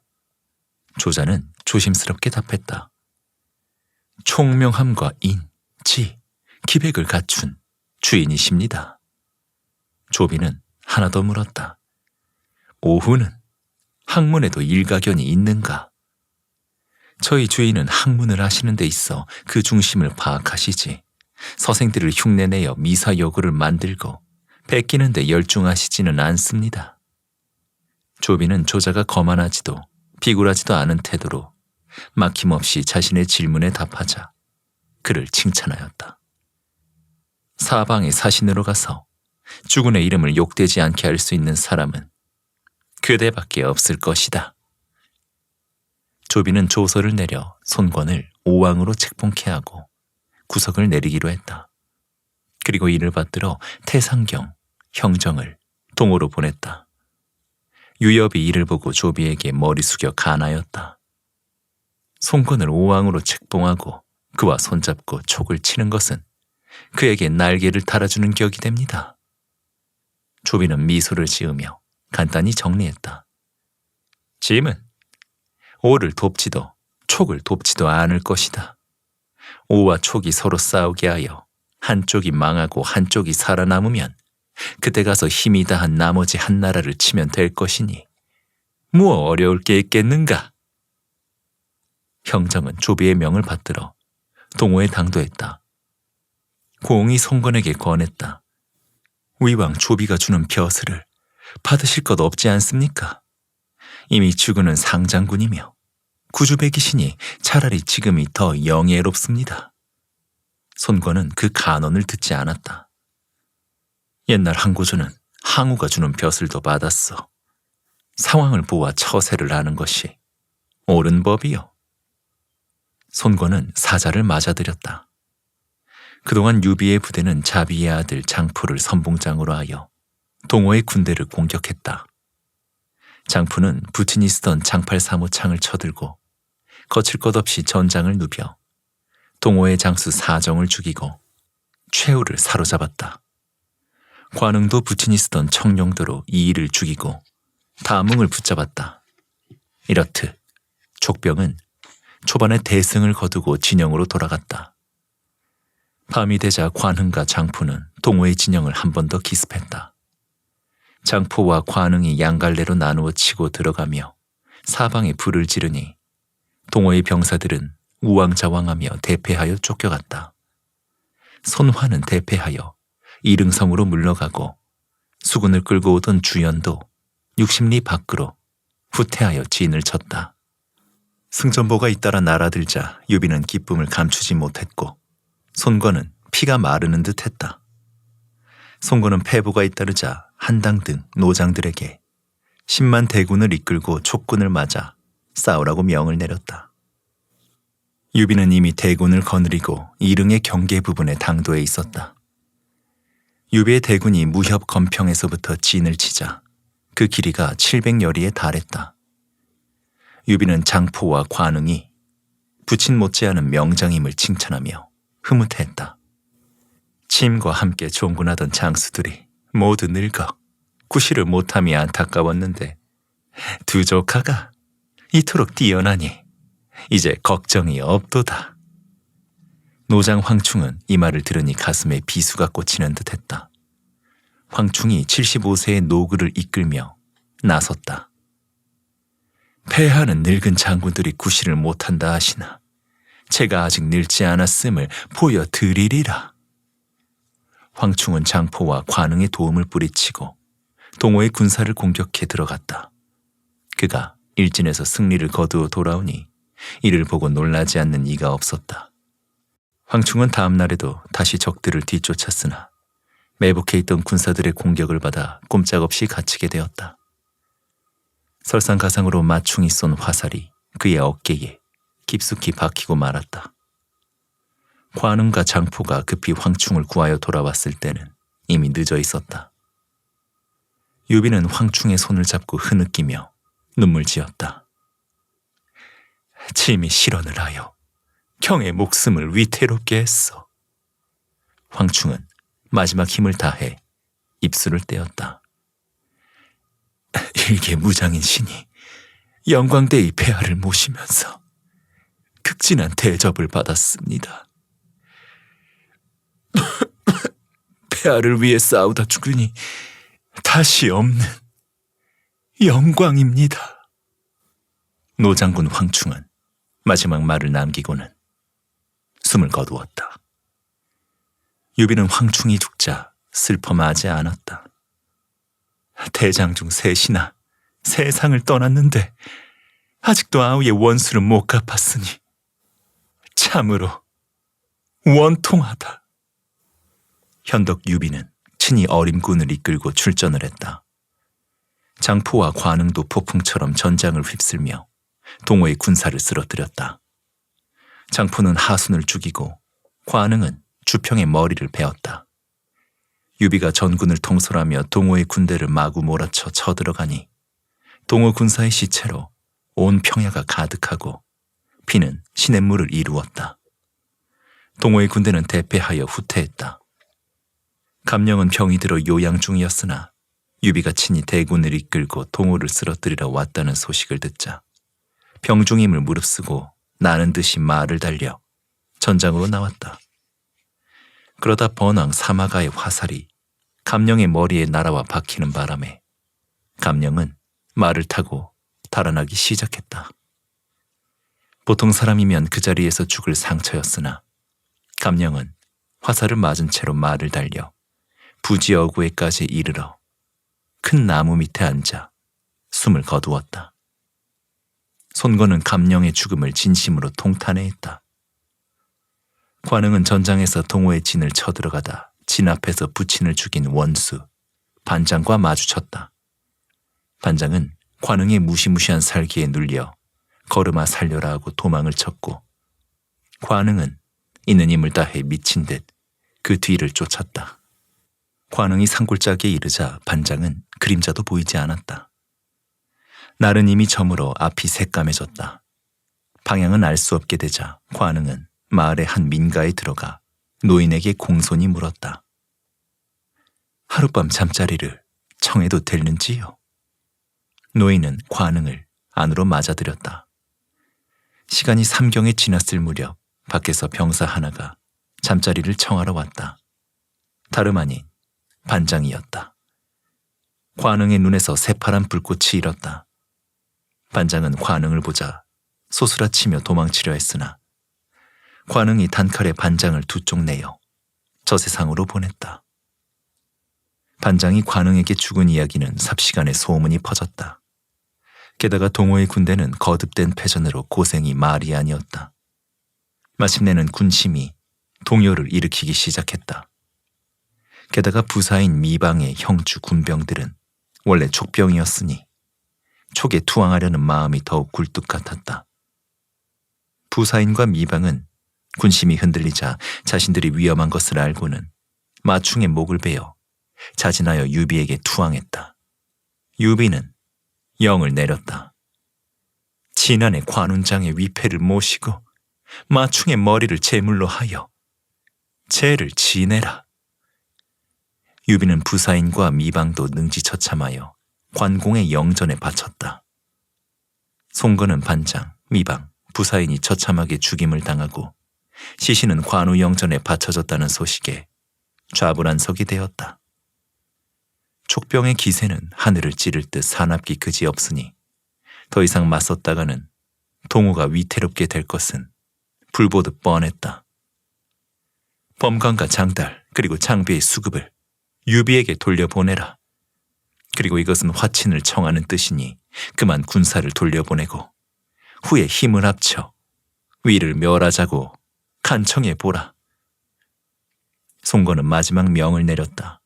조자는 조심스럽게 답했다. 총명함과 인, 지, 기백을 갖춘 주인이십니다. 조비는 하나 더 물었다. 오후는 학문에도 일가견이 있는가? 저희 주인은 학문을 하시는 데 있어 그 중심을 파악하시지 서생들을 흉내내어 미사여구를 만들고 베끼는 데 열중하시지는 않습니다. 조비는 조자가 거만하지도 비굴하지도 않은 태도로 막힘없이 자신의 질문에 답하자 그를 칭찬하였다. 사방의 사신으로 가서 주군의 이름을 욕되지 않게 할 수 있는 사람은 그대밖에 없을 것이다. 조비는 조서를 내려 손권을 오왕으로 책봉케 하고 구석을 내리기로 했다. 그리고 이를 받들어 태상경, 형정을 동호로 보냈다. 유엽이 이를 보고 조비에게 머리 숙여 간하였다. 손권을 오왕으로 책봉하고 그와 손잡고 촉을 치는 것은 그에게 날개를 달아주는 격이 됩니다. 조비는 미소를 지으며 간단히 정리했다. 짐은 오를 돕지도 촉을 돕지도 않을 것이다. 오와 촉이 서로 싸우게 하여 한쪽이 망하고 한쪽이 살아남으면 그때 가서 힘이 다한 나머지 한 나라를 치면 될 것이니 무엇 어려울 게 있겠는가? 형정은 조비의 명을 받들어 동호에 당도했다. 고흥이 송건에게 권했다. 위왕 조비가 주는 벼슬을 받으실 것 없지 않습니까? 이미 죽은 상장군이며 구주배기시니 차라리 지금이 더 영예롭습니다. 손권은 그 간언을 듣지 않았다. 옛날 항고조는 항우가 주는 벼슬도 받았어. 상황을 보아 처세를 하는 것이 옳은 법이요. 손권은 사자를 맞아들였다. 그동안 유비의 부대는 자비의 아들 장푸를 선봉장으로 하여 동호의 군대를 공격했다. 장푸는 부친이 쓰던 장팔 사무창을 쳐들고 거칠 것 없이 전장을 누벼 동호의 장수 사정을 죽이고 최후를 사로잡았다. 관흥도 부친이 쓰던 청룡도로 이의를 죽이고 다뭉을 붙잡았다. 이렇듯 족병은 초반에 대승을 거두고 진영으로 돌아갔다. 밤이 되자 관흥과 장푸는 동호의 진영을 한 번 더 기습했다. 장포와 관흥이 양갈래로 나누어 치고 들어가며 사방에 불을 지르니 동호의 병사들은 우왕좌왕하며 대패하여 쫓겨갔다. 손화는 대패하여 이릉성으로 물러가고 수군을 끌고 오던 주연도 60리 밖으로 후퇴하여 진을 쳤다. 승전보가 잇따라 날아들자 유비는 기쁨을 감추지 못했고 손권은 피가 마르는 듯했다. 손권은 패보가 잇따르자 한당 등 노장들에게 10만 대군을 이끌고 촉군을 맞아 싸우라고 명을 내렸다. 유비는 이미 대군을 거느리고 이릉의 경계 부분에 당도해 있었다. 유비의 대군이 무협 건평에서부터 진을 치자 그 길이가 700여리에 달했다. 유비는 장포와 관흥이 부친 못지않은 명장임을 칭찬하며 흐뭇해했다. 침과 함께 종군하던 장수들이 모두 늙어 구실을 못함이 안타까웠는데 두 조카가 이토록 뛰어나니 이제 걱정이 없도다. 노장 황충은 이 말을 들으니 가슴에 비수가 꽂히는 듯했다. 황충이 75세의 노구를 이끌며 나섰다. 패하는 늙은 장군들이 구실을 못한다 하시나 제가 아직 늙지 않았음을 보여드리리라. 황충은 장포와 관흥의 도움을 뿌리치고 동호의 군사를 공격해 들어갔다. 그가 일진에서 승리를 거두어 돌아오니 이를 보고 놀라지 않는 이가 없었다. 황충은 다음 날에도 다시 적들을 뒤쫓았으나 매복해 있던 군사들의 공격을 받아 꼼짝없이 갇히게 되었다. 설상가상으로 마충이 쏜 화살이 그의 어깨에 깊숙이 박히고 말았다. 관흥과 장포가 급히 황충을 구하여 돌아왔을 때는 이미 늦어 있었다. 유비는 황충의 손을 잡고 흐느끼며 눈물 지었다. 침이 실언을 하여 경의 목숨을 위태롭게 했어. 황충은 마지막 힘을 다해 입술을 떼었다. 일개 무장인 신이 영광대의 폐하를 모시면서 극진한 대접을 받았습니다. 폐하를 위해 싸우다 죽으니 다시 없는 영광입니다. 노장군 황충은 마지막 말을 남기고는 숨을 거두었다. 유비는 황충이 죽자 슬퍼하지 않았다. 대장 중 셋이나 세상을 떠났는데 아직도 아우의 원수를 못 갚았으니 참으로 원통하다. 현덕 유비는 친히 어림군을 이끌고 출전을 했다. 장포와 관흥도 폭풍처럼 전장을 휩쓸며 동호의 군사를 쓰러뜨렸다. 장포는 하순을 죽이고 관흥은 주평의 머리를 베었다. 유비가 전군을 통솔하며 동호의 군대를 마구 몰아쳐 쳐들어가니 동호 군사의 시체로 온 평야가 가득하고 피는 시냇물을 이루었다. 동호의 군대는 대패하여 후퇴했다. 감령은 병이 들어 요양 중이었으나 유비가 친히 대군을 이끌고 동호를 쓰러뜨리러 왔다는 소식을 듣자 병중임을 무릅쓰고 나는 듯이 말을 달려 전장으로 나왔다. 그러다 번왕 사마가의 화살이 감령의 머리에 날아와 박히는 바람에 감령은 말을 타고 달아나기 시작했다. 보통 사람이면 그 자리에서 죽을 상처였으나 감령은 화살을 맞은 채로 말을 달려 부지어구에까지 이르러 큰 나무 밑에 앉아 숨을 거두었다. 손건은 감령의 죽음을 진심으로 통탄해했다. 관응은 전장에서 동호의 진을 쳐들어가다 진 앞에서 부친을 죽인 원수 반장과 마주쳤다. 반장은 관응의 무시무시한 살기에 눌려 걸음아 살려라 하고 도망을 쳤고 관응은 있는 힘을 다해 미친 듯 그 뒤를 쫓았다. 관응이 산골짜기에 이르자 반장은 그림자도 보이지 않았다. 날은 이미 저물어 앞이 새까매졌다. 방향은 알 수 없게 되자 관응은 마을의 한 민가에 들어가 노인에게 공손히 물었다. 하룻밤 잠자리를 청해도 되는지요? 노인은 관응을 안으로 맞아들였다. 시간이 삼경에 지났을 무렵 밖에서 병사 하나가 잠자리를 청하러 왔다. 다름 아닌 반장이었다. 관응의 눈에서 새파란 불꽃이 일었다. 반장은 관응을 보자 소스라치며 도망치려 했으나 관응이 단칼에 반장을 두 쪽 내어 저 세상으로 보냈다. 반장이 관응에게 죽은 이야기는 삽시간에 소문이 퍼졌다. 게다가 동호의 군대는 거듭된 패전으로 고생이 말이 아니었다. 마침내는 군심이 동요를 일으키기 시작했다. 게다가 부사인 미방의 형주 군병들은 원래 촉병이었으니 촉에 투항하려는 마음이 더욱 굴뚝 같았다. 부사인과 미방은 군심이 흔들리자 자신들이 위험한 것을 알고는 마충의 목을 베어 자진하여 유비에게 투항했다. 유비는 영을 내렸다. 진안의 관운장의 위패를 모시고 마충의 머리를 제물로 하여 죄를 지내라. 유비는 부사인과 미방도 능지처참하여 관공의 영전에 바쳤다. 송건은 반장, 미방, 부사인이 처참하게 죽임을 당하고 시신은 관우 영전에 바쳐졌다는 소식에 좌불안석이 되었다. 촉병의 기세는 하늘을 찌를 듯 사납기 그지없으니 더 이상 맞섰다가는 동호가 위태롭게 될 것은 불보듯 뻔했다. 범관과 장달 그리고 장비의 수급을 유비에게 돌려보내라. 그리고 이것은 화친을 청하는 뜻이니 그만 군사를 돌려보내고 후에 힘을 합쳐 위를 멸하자고 간청해보라. 송건은 마지막 명을 내렸다.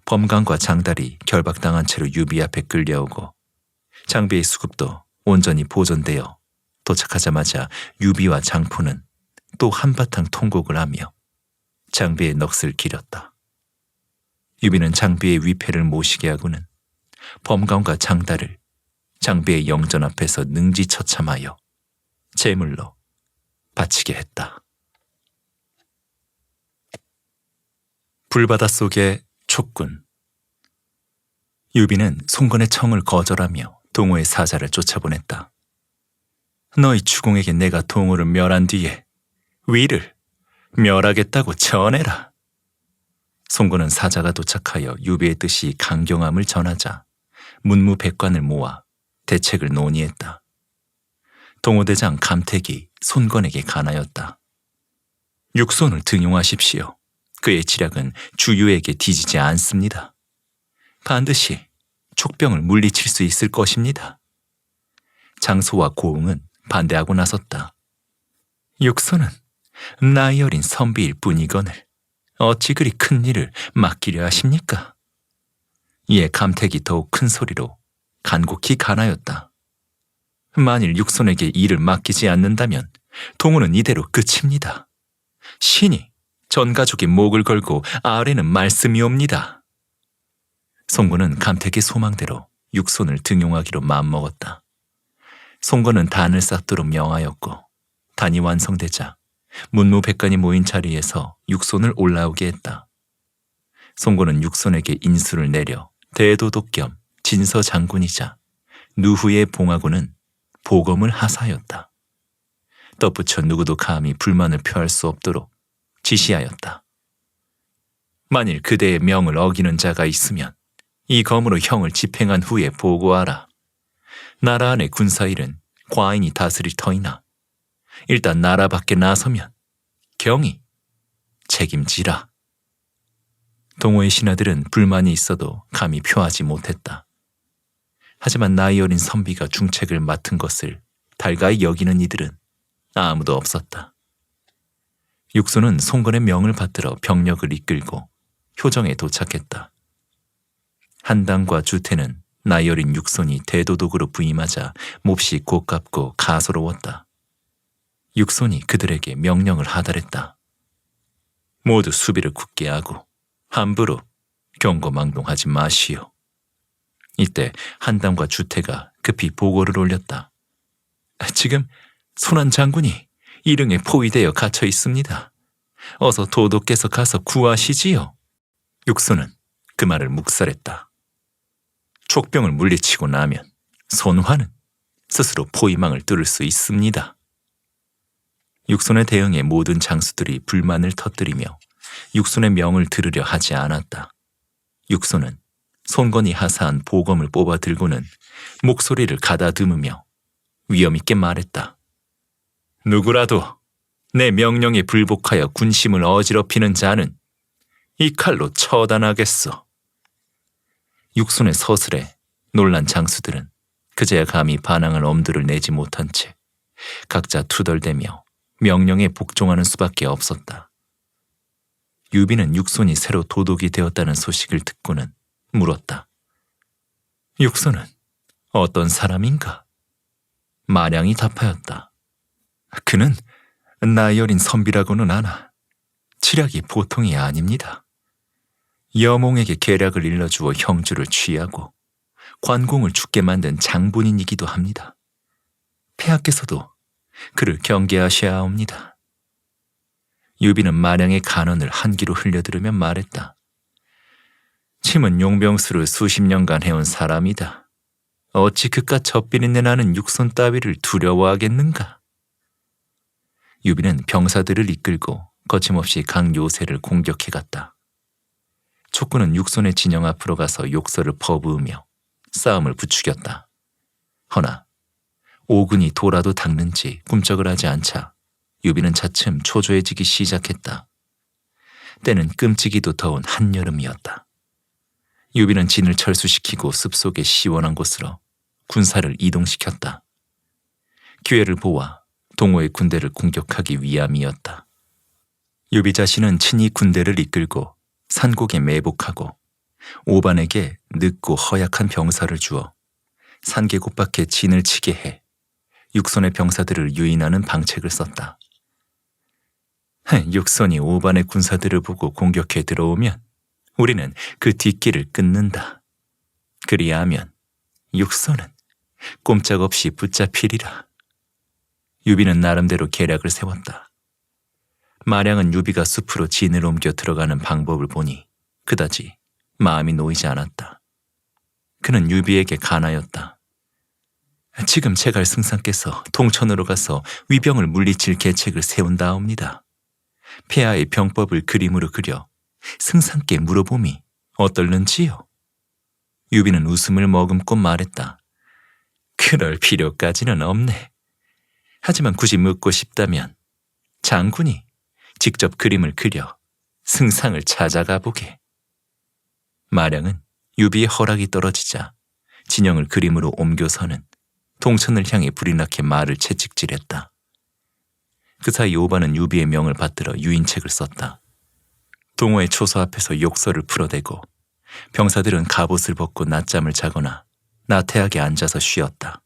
범관과 장달이 결박당한 채로 유비 앞에 끌려오고 장비의 수급도 온전히 보존되어 도착하자마자 유비와 장포는 또 한바탕 통곡을 하며 장비의 넋을 기렸다. 유비는 장비의 위패를 모시게 하고는 범관과 장달을 장비의 영전 앞에서 능지처참하여 제물로 바치게 했다. 불바다 속의 촉군. 유비는 송건의 청을 거절하며 동호의 사자를 쫓아보냈다. 너희 주공에게 내가 동호를 멸한 뒤에 위를 멸하겠다고 전해라. 송건은 사자가 도착하여 유비의 뜻이 강경함을 전하자 문무백관을 모아 대책을 논의했다. 동호대장 감택이 손건에게 간하였다. 육손을 등용하십시오. 그의 지략은 주유에게 뒤지지 않습니다. 반드시 촉병을 물리칠 수 있을 것입니다. 장소와 고응은 반대하고 나섰다. 육손은 나이 어린 선비일 뿐이거늘 어찌 그리 큰 일을 맡기려 하십니까? 이에 감택이 더욱 큰 소리로 간곡히 간하였다. 만일 육손에게 일을 맡기지 않는다면 동호는 이대로 끝입니다. 신이 전 가족의 목을 걸고 아래는 말씀이옵니다. 송건은 감택의 소망대로 육손을 등용하기로 마음먹었다. 송건은 단을 쌓도록 명하였고 단이 완성되자 문무백관이 모인 자리에서 육손을 올라오게 했다. 송건은 육손에게 인수를 내려 대도독 겸 진서장군이자 누후의 봉하고는 보검을 하사하였다. 덧붙여 누구도 감히 불만을 표할 수 없도록 지시하였다. 만일 그대의 명을 어기는 자가 있으면 이 검으로 형을 집행한 후에 보고하라. 나라 안의 군사일은 과인이 다스릴 터이나 일단 나라 밖에 나서면 경이 책임지라. 동호의 신하들은 불만이 있어도 감히 표하지 못했다. 하지만 나이 어린 선비가 중책을 맡은 것을 달가히 여기는 이들은 아무도 없었다. 육소는 송건의 명을 받들어 병력을 이끌고 효정에 도착했다. 한당과 주태는 나이 어린 육손이 대도독으로 부임하자 몹시 고깝고 가소로웠다. 육손이 그들에게 명령을 하달했다. 모두 수비를 굳게 하고 함부로 경거망동하지 마시오. 이때 한담과 주태가 급히 보고를 올렸다. 지금 손한 장군이 이릉에 포위되어 갇혀 있습니다. 어서 도독께서 가서 구하시지요. 육소는 그 말을 묵살했다. 촉병을 물리치고 나면 손화는 스스로 포위망을 뚫을 수 있습니다. 육손의 대응에 모든 장수들이 불만을 터뜨리며 육손의 명을 들으려 하지 않았다. 육손은 손건이 하사한 보검을 뽑아 들고는 목소리를 가다듬으며 위엄있게 말했다. 누구라도 내 명령에 불복하여 군심을 어지럽히는 자는 이 칼로 처단하겠소. 육손의 서슬에 놀란 장수들은 그제야 감히 반항할 엄두를 내지 못한 채 각자 투덜대며 명령에 복종하는 수밖에 없었다. 유비는 육손이 새로 도독이 되었다는 소식을 듣고는 물었다. 육손은 어떤 사람인가? 마량이 답하였다. 그는 나이 어린 선비라고는 아나 치략이 보통이 아닙니다. 여몽에게 계략을 일러주어 형주를 취하고 관공을 죽게 만든 장본인이기도 합니다. 폐하께서도 그를 경계하셔야 합니다. 유비는 마량의 간언을 한기로 흘려들으며 말했다. 침은 용병수를 수십 년간 해온 사람이다. 어찌 그깟 젖비린내 나는 육손 따위를 두려워하겠는가? 유비는 병사들을 이끌고 거침없이 강 요새를 공격해갔다. 촉구는 육손의 진영 앞으로 가서 욕설을 퍼부으며 싸움을 부추겼다. 허나 오군이 돌아도 닦는지 꿈쩍을 하지 않자 유비는 차츰 초조해지기 시작했다. 때는 끔찍이도 더운 한여름이었다. 유비는 진을 철수시키고 숲속의 시원한 곳으로 군사를 이동시켰다. 기회를 보아 동호의 군대를 공격하기 위함이었다. 유비 자신은 친히 군대를 이끌고 산곡에 매복하고 오반에게 늙고 허약한 병사를 주어 산계곡 밖에 진을 치게 해 육손의 병사들을 유인하는 방책을 썼다. 육손이 오반의 군사들을 보고 공격해 들어오면 우리는 그 뒷길을 끊는다. 그리하면 육손은 꼼짝없이 붙잡히리라. 유비는 나름대로 계략을 세웠다. 마량은 유비가 숲으로 진을 옮겨 들어가는 방법을 보니 그다지 마음이 놓이지 않았다. 그는 유비에게 간하였다. 지금 제갈 승상께서 동천으로 가서 위병을 물리칠 계책을 세운다옵니다. 폐하의 병법을 그림으로 그려 승상께 물어봄이 어떨는지요? 유비는 웃음을 머금고 말했다. 그럴 필요까지는 없네. 하지만 굳이 묻고 싶다면 장군이 직접 그림을 그려 승상을 찾아가 보게. 마량은 유비의 허락이 떨어지자 진영을 그림으로 옮겨서는 동천을 향해 불이 나게 말을 채찍질했다. 그 사이 오반은 유비의 명을 받들어 유인책을 썼다. 동호의 초소 앞에서 욕설을 풀어대고 병사들은 갑옷을 벗고 낮잠을 자거나 나태하게 앉아서 쉬었다.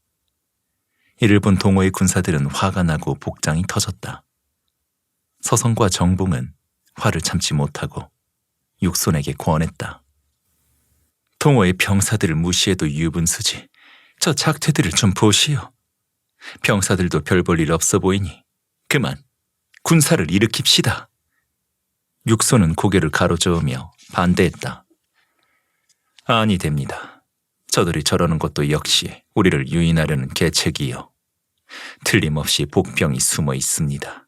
이를 본 동호의 군사들은 화가 나고 복장이 터졌다. 서성과 정봉은 화를 참지 못하고 육손에게 권했다. 동호의 병사들을 무시해도 유분수지. 저 작태들을 좀 보시오. 병사들도 별 볼 일 없어 보이니 그만 군사를 일으킵시다. 육손은 고개를 가로저으며 반대했다. 아니 됩니다. 저들이 저러는 것도 역시 우리를 유인하려는 계책이요. 틀림없이 복병이 숨어 있습니다.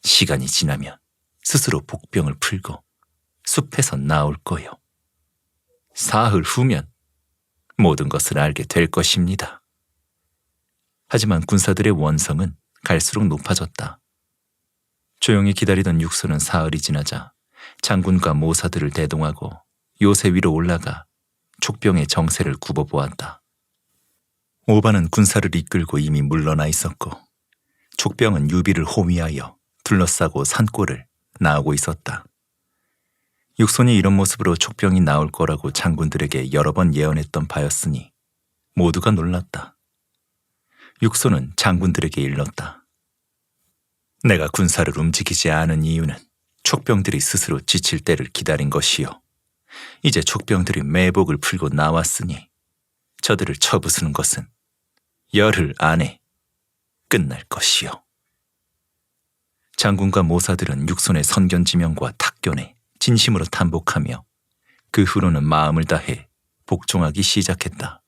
시간이 지나면 스스로 복병을 풀고 숲에서 나올 거요. 사흘 후면 모든 것을 알게 될 것입니다. 하지만 군사들의 원성은 갈수록 높아졌다. 조용히 기다리던 육소는 사흘이 지나자 장군과 모사들을 대동하고 요새 위로 올라가 촉병의 정세를 굽어보았다. 오반은 군사를 이끌고 이미 물러나 있었고 촉병은 유비를 호위하여 둘러싸고 산골을 나오고 있었다. 육손이 이런 모습으로 촉병이 나올 거라고 장군들에게 여러 번 예언했던 바였으니 모두가 놀랐다. 육손은 장군들에게 일렀다. 내가 군사를 움직이지 않은 이유는 촉병들이 스스로 지칠 때를 기다린 것이요. 이제 촉병들이 매복을 풀고 나왔으니 저들을 쳐부수는 것은 열흘 안에 끝날 것이요. 장군과 모사들은 육손의 선견지명과 탁견에 진심으로 탄복하며 그 후로는 마음을 다해 복종하기 시작했다.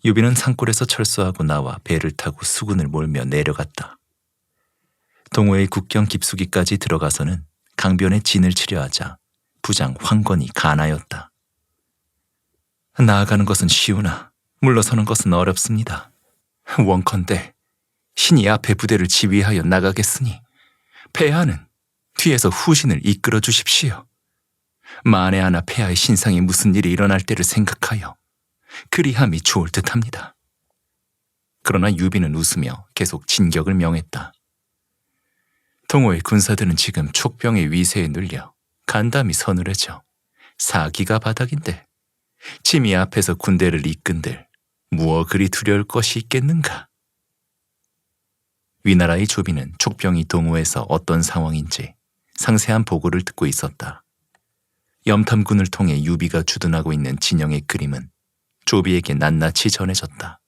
유비는 산골에서 철수하고 나와 배를 타고 수군을 몰며 내려갔다. 동호의 국경 깊숙이까지 들어가서는 강변에 진을 치려 하자 부장 황건이 간하였다. 나아가는 것은 쉬우나 물러서는 것은 어렵습니다. 원컨대 신이 앞에 부대를 지휘하여 나가겠으니 폐하는 뒤에서 후신을 이끌어 주십시오. 만에 하나 폐하의 신상에 무슨 일이 일어날 때를 생각하여 그리함이 좋을 듯합니다. 그러나 유비는 웃으며 계속 진격을 명했다. 동호의 군사들은 지금 촉병의 위세에 눌려 간담이 서늘해져 사기가 바닥인데 짐이 앞에서 군대를 이끈들 무어 그리 두려울 것이 있겠는가? 위나라의 조비는 촉병이 동호에서 어떤 상황인지 상세한 보고를 듣고 있었다. 염탐군을 통해 유비가 주둔하고 있는 진영의 그림은 조비에게 낱낱이 전해졌다.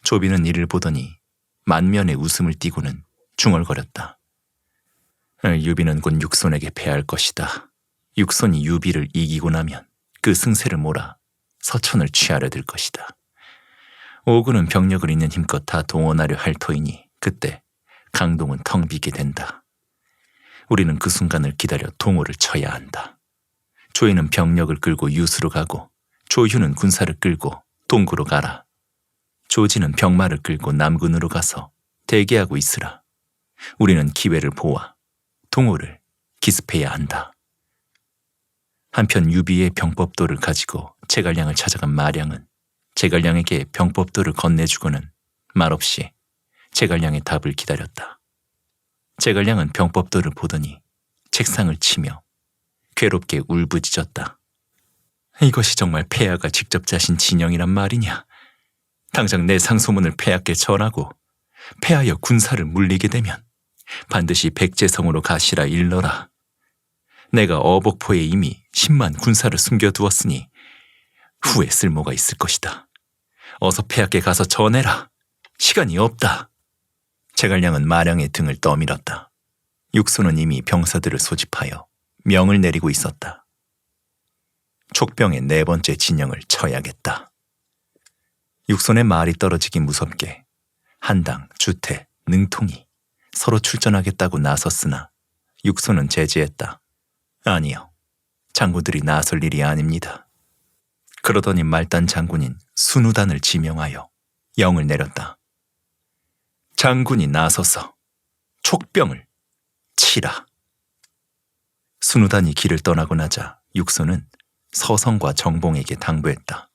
조비는 이를 보더니 만면에 웃음을 띠고는 중얼거렸다. 유비는 곧 육손에게 패할 것이다. 육손이 유비를 이기고 나면 그 승세를 몰아 서천을 취하려 들 것이다. 오군은 병력을 있는 힘껏 다 동원하려 할 터이니 그때 강동은 텅 비게 된다. 우리는 그 순간을 기다려 동호를 쳐야 한다. 조이는 병력을 끌고 유수로 가고 조휴는 군사를 끌고 동구로 가라. 조지는 병마를 끌고 남군으로 가서 대기하고 있으라. 우리는 기회를 보아 동호를 기습해야 한다. 한편 유비의 병법도를 가지고 제갈량을 찾아간 마량은 제갈량에게 병법도를 건네주고는 말없이 제갈량의 답을 기다렸다. 제갈량은 병법도를 보더니 책상을 치며 괴롭게 울부짖었다. 이것이 정말 폐하가 직접 짜신 진영이란 말이냐? 당장 내 상소문을 폐하께 전하고 폐하여 군사를 물리게 되면 반드시 백제성으로 가시라 일러라. 내가 어복포에 이미 10만 군사를 숨겨두었으니 후에 쓸모가 있을 것이다. 어서 폐하께 가서 전해라. 시간이 없다. 제갈량은 마량의 등을 떠밀었다. 육소는 이미 병사들을 소집하여 명을 내리고 있었다. 촉병의 4번째 진영을 쳐야겠다. 육손의 말이 떨어지기 무섭게 한당, 주태, 능통이 서로 출전하겠다고 나섰으나 육손은 제지했다. 아니요, 장군들이 나설 일이 아닙니다. 그러더니 말단 장군인 순우단을 지명하여 영을 내렸다. 장군이 나서서 촉병을 치라. 순우단이 길을 떠나고 나자 육손은 서성과 정봉에게 당부했다.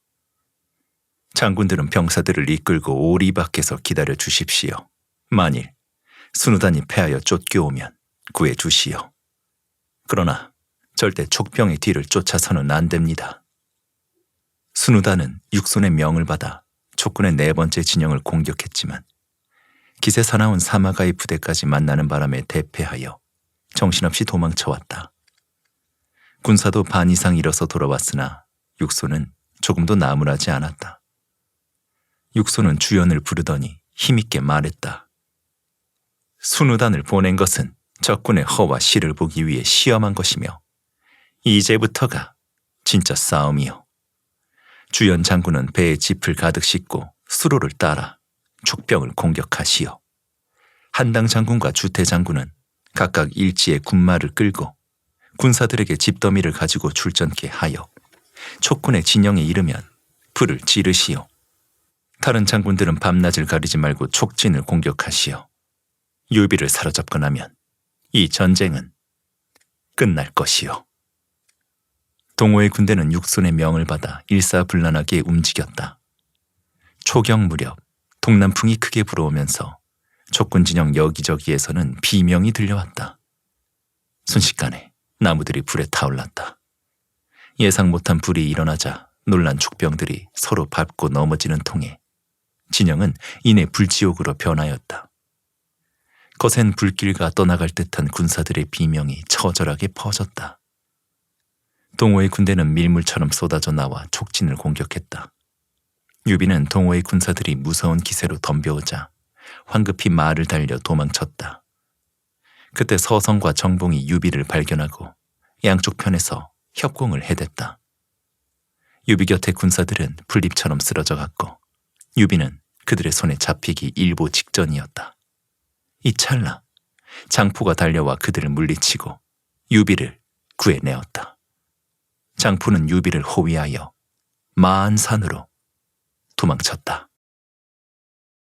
장군들은 병사들을 이끌고 오리 밖에서 기다려 주십시오. 만일 순우단이 패하여 쫓겨오면 구해 주시오. 그러나 절대 촉병의 뒤를 쫓아서는 안 됩니다. 순우단은 육손의 명을 받아 촉군의 4번째 진영을 공격했지만 기세 사나운 사마가의 부대까지 만나는 바람에 대패하여 정신없이 도망쳐왔다. 군사도 반 이상 잃어서 돌아왔으나 육손은 조금도 나무라지 않았다. 육손은 주연을 부르더니 힘있게 말했다. 순우단을 보낸 것은 적군의 허와 실을 보기 위해 시험한 것이며 이제부터가 진짜 싸움이요. 주연 장군은 배에 짚을 가득 싣고 수로를 따라 촉병을 공격하시오. 한당 장군과 주태 장군은 각각 일지의 군마를 끌고 군사들에게 집더미를 가지고 출전케 하여 촉군의 진영에 이르면 불을 지르시오. 다른 장군들은 밤낮을 가리지 말고 촉진을 공격하시어 유비를 사로잡고 나면 이 전쟁은 끝날 것이요. 동호의 군대는 육손의 명을 받아 일사불란하게 움직였다. 초경 무렵 동남풍이 크게 불어오면서 촉군 진영 여기저기에서는 비명이 들려왔다. 순식간에 나무들이 불에 타올랐다. 예상 못한 불이 일어나자 놀란 축병들이 서로 밟고 넘어지는 통에 진영은 이내 불지옥으로 변하였다. 거센 불길과 떠나갈 듯한 군사들의 비명이 처절하게 퍼졌다. 동호의 군대는 밀물처럼 쏟아져 나와 촉진을 공격했다. 유비는 동호의 군사들이 무서운 기세로 덤벼오자 황급히 말을 달려 도망쳤다. 그때 서성과 정봉이 유비를 발견하고 양쪽 편에서 협공을 해댔다. 유비 곁의 군사들은 풀잎처럼 쓰러져 갔고 유비는 그들의 손에 잡히기 일보 직전이었다. 이 찰나 장포가 달려와 그들을 물리치고 유비를 구해내었다. 장포는 유비를 호위하여 마안산으로 도망쳤다.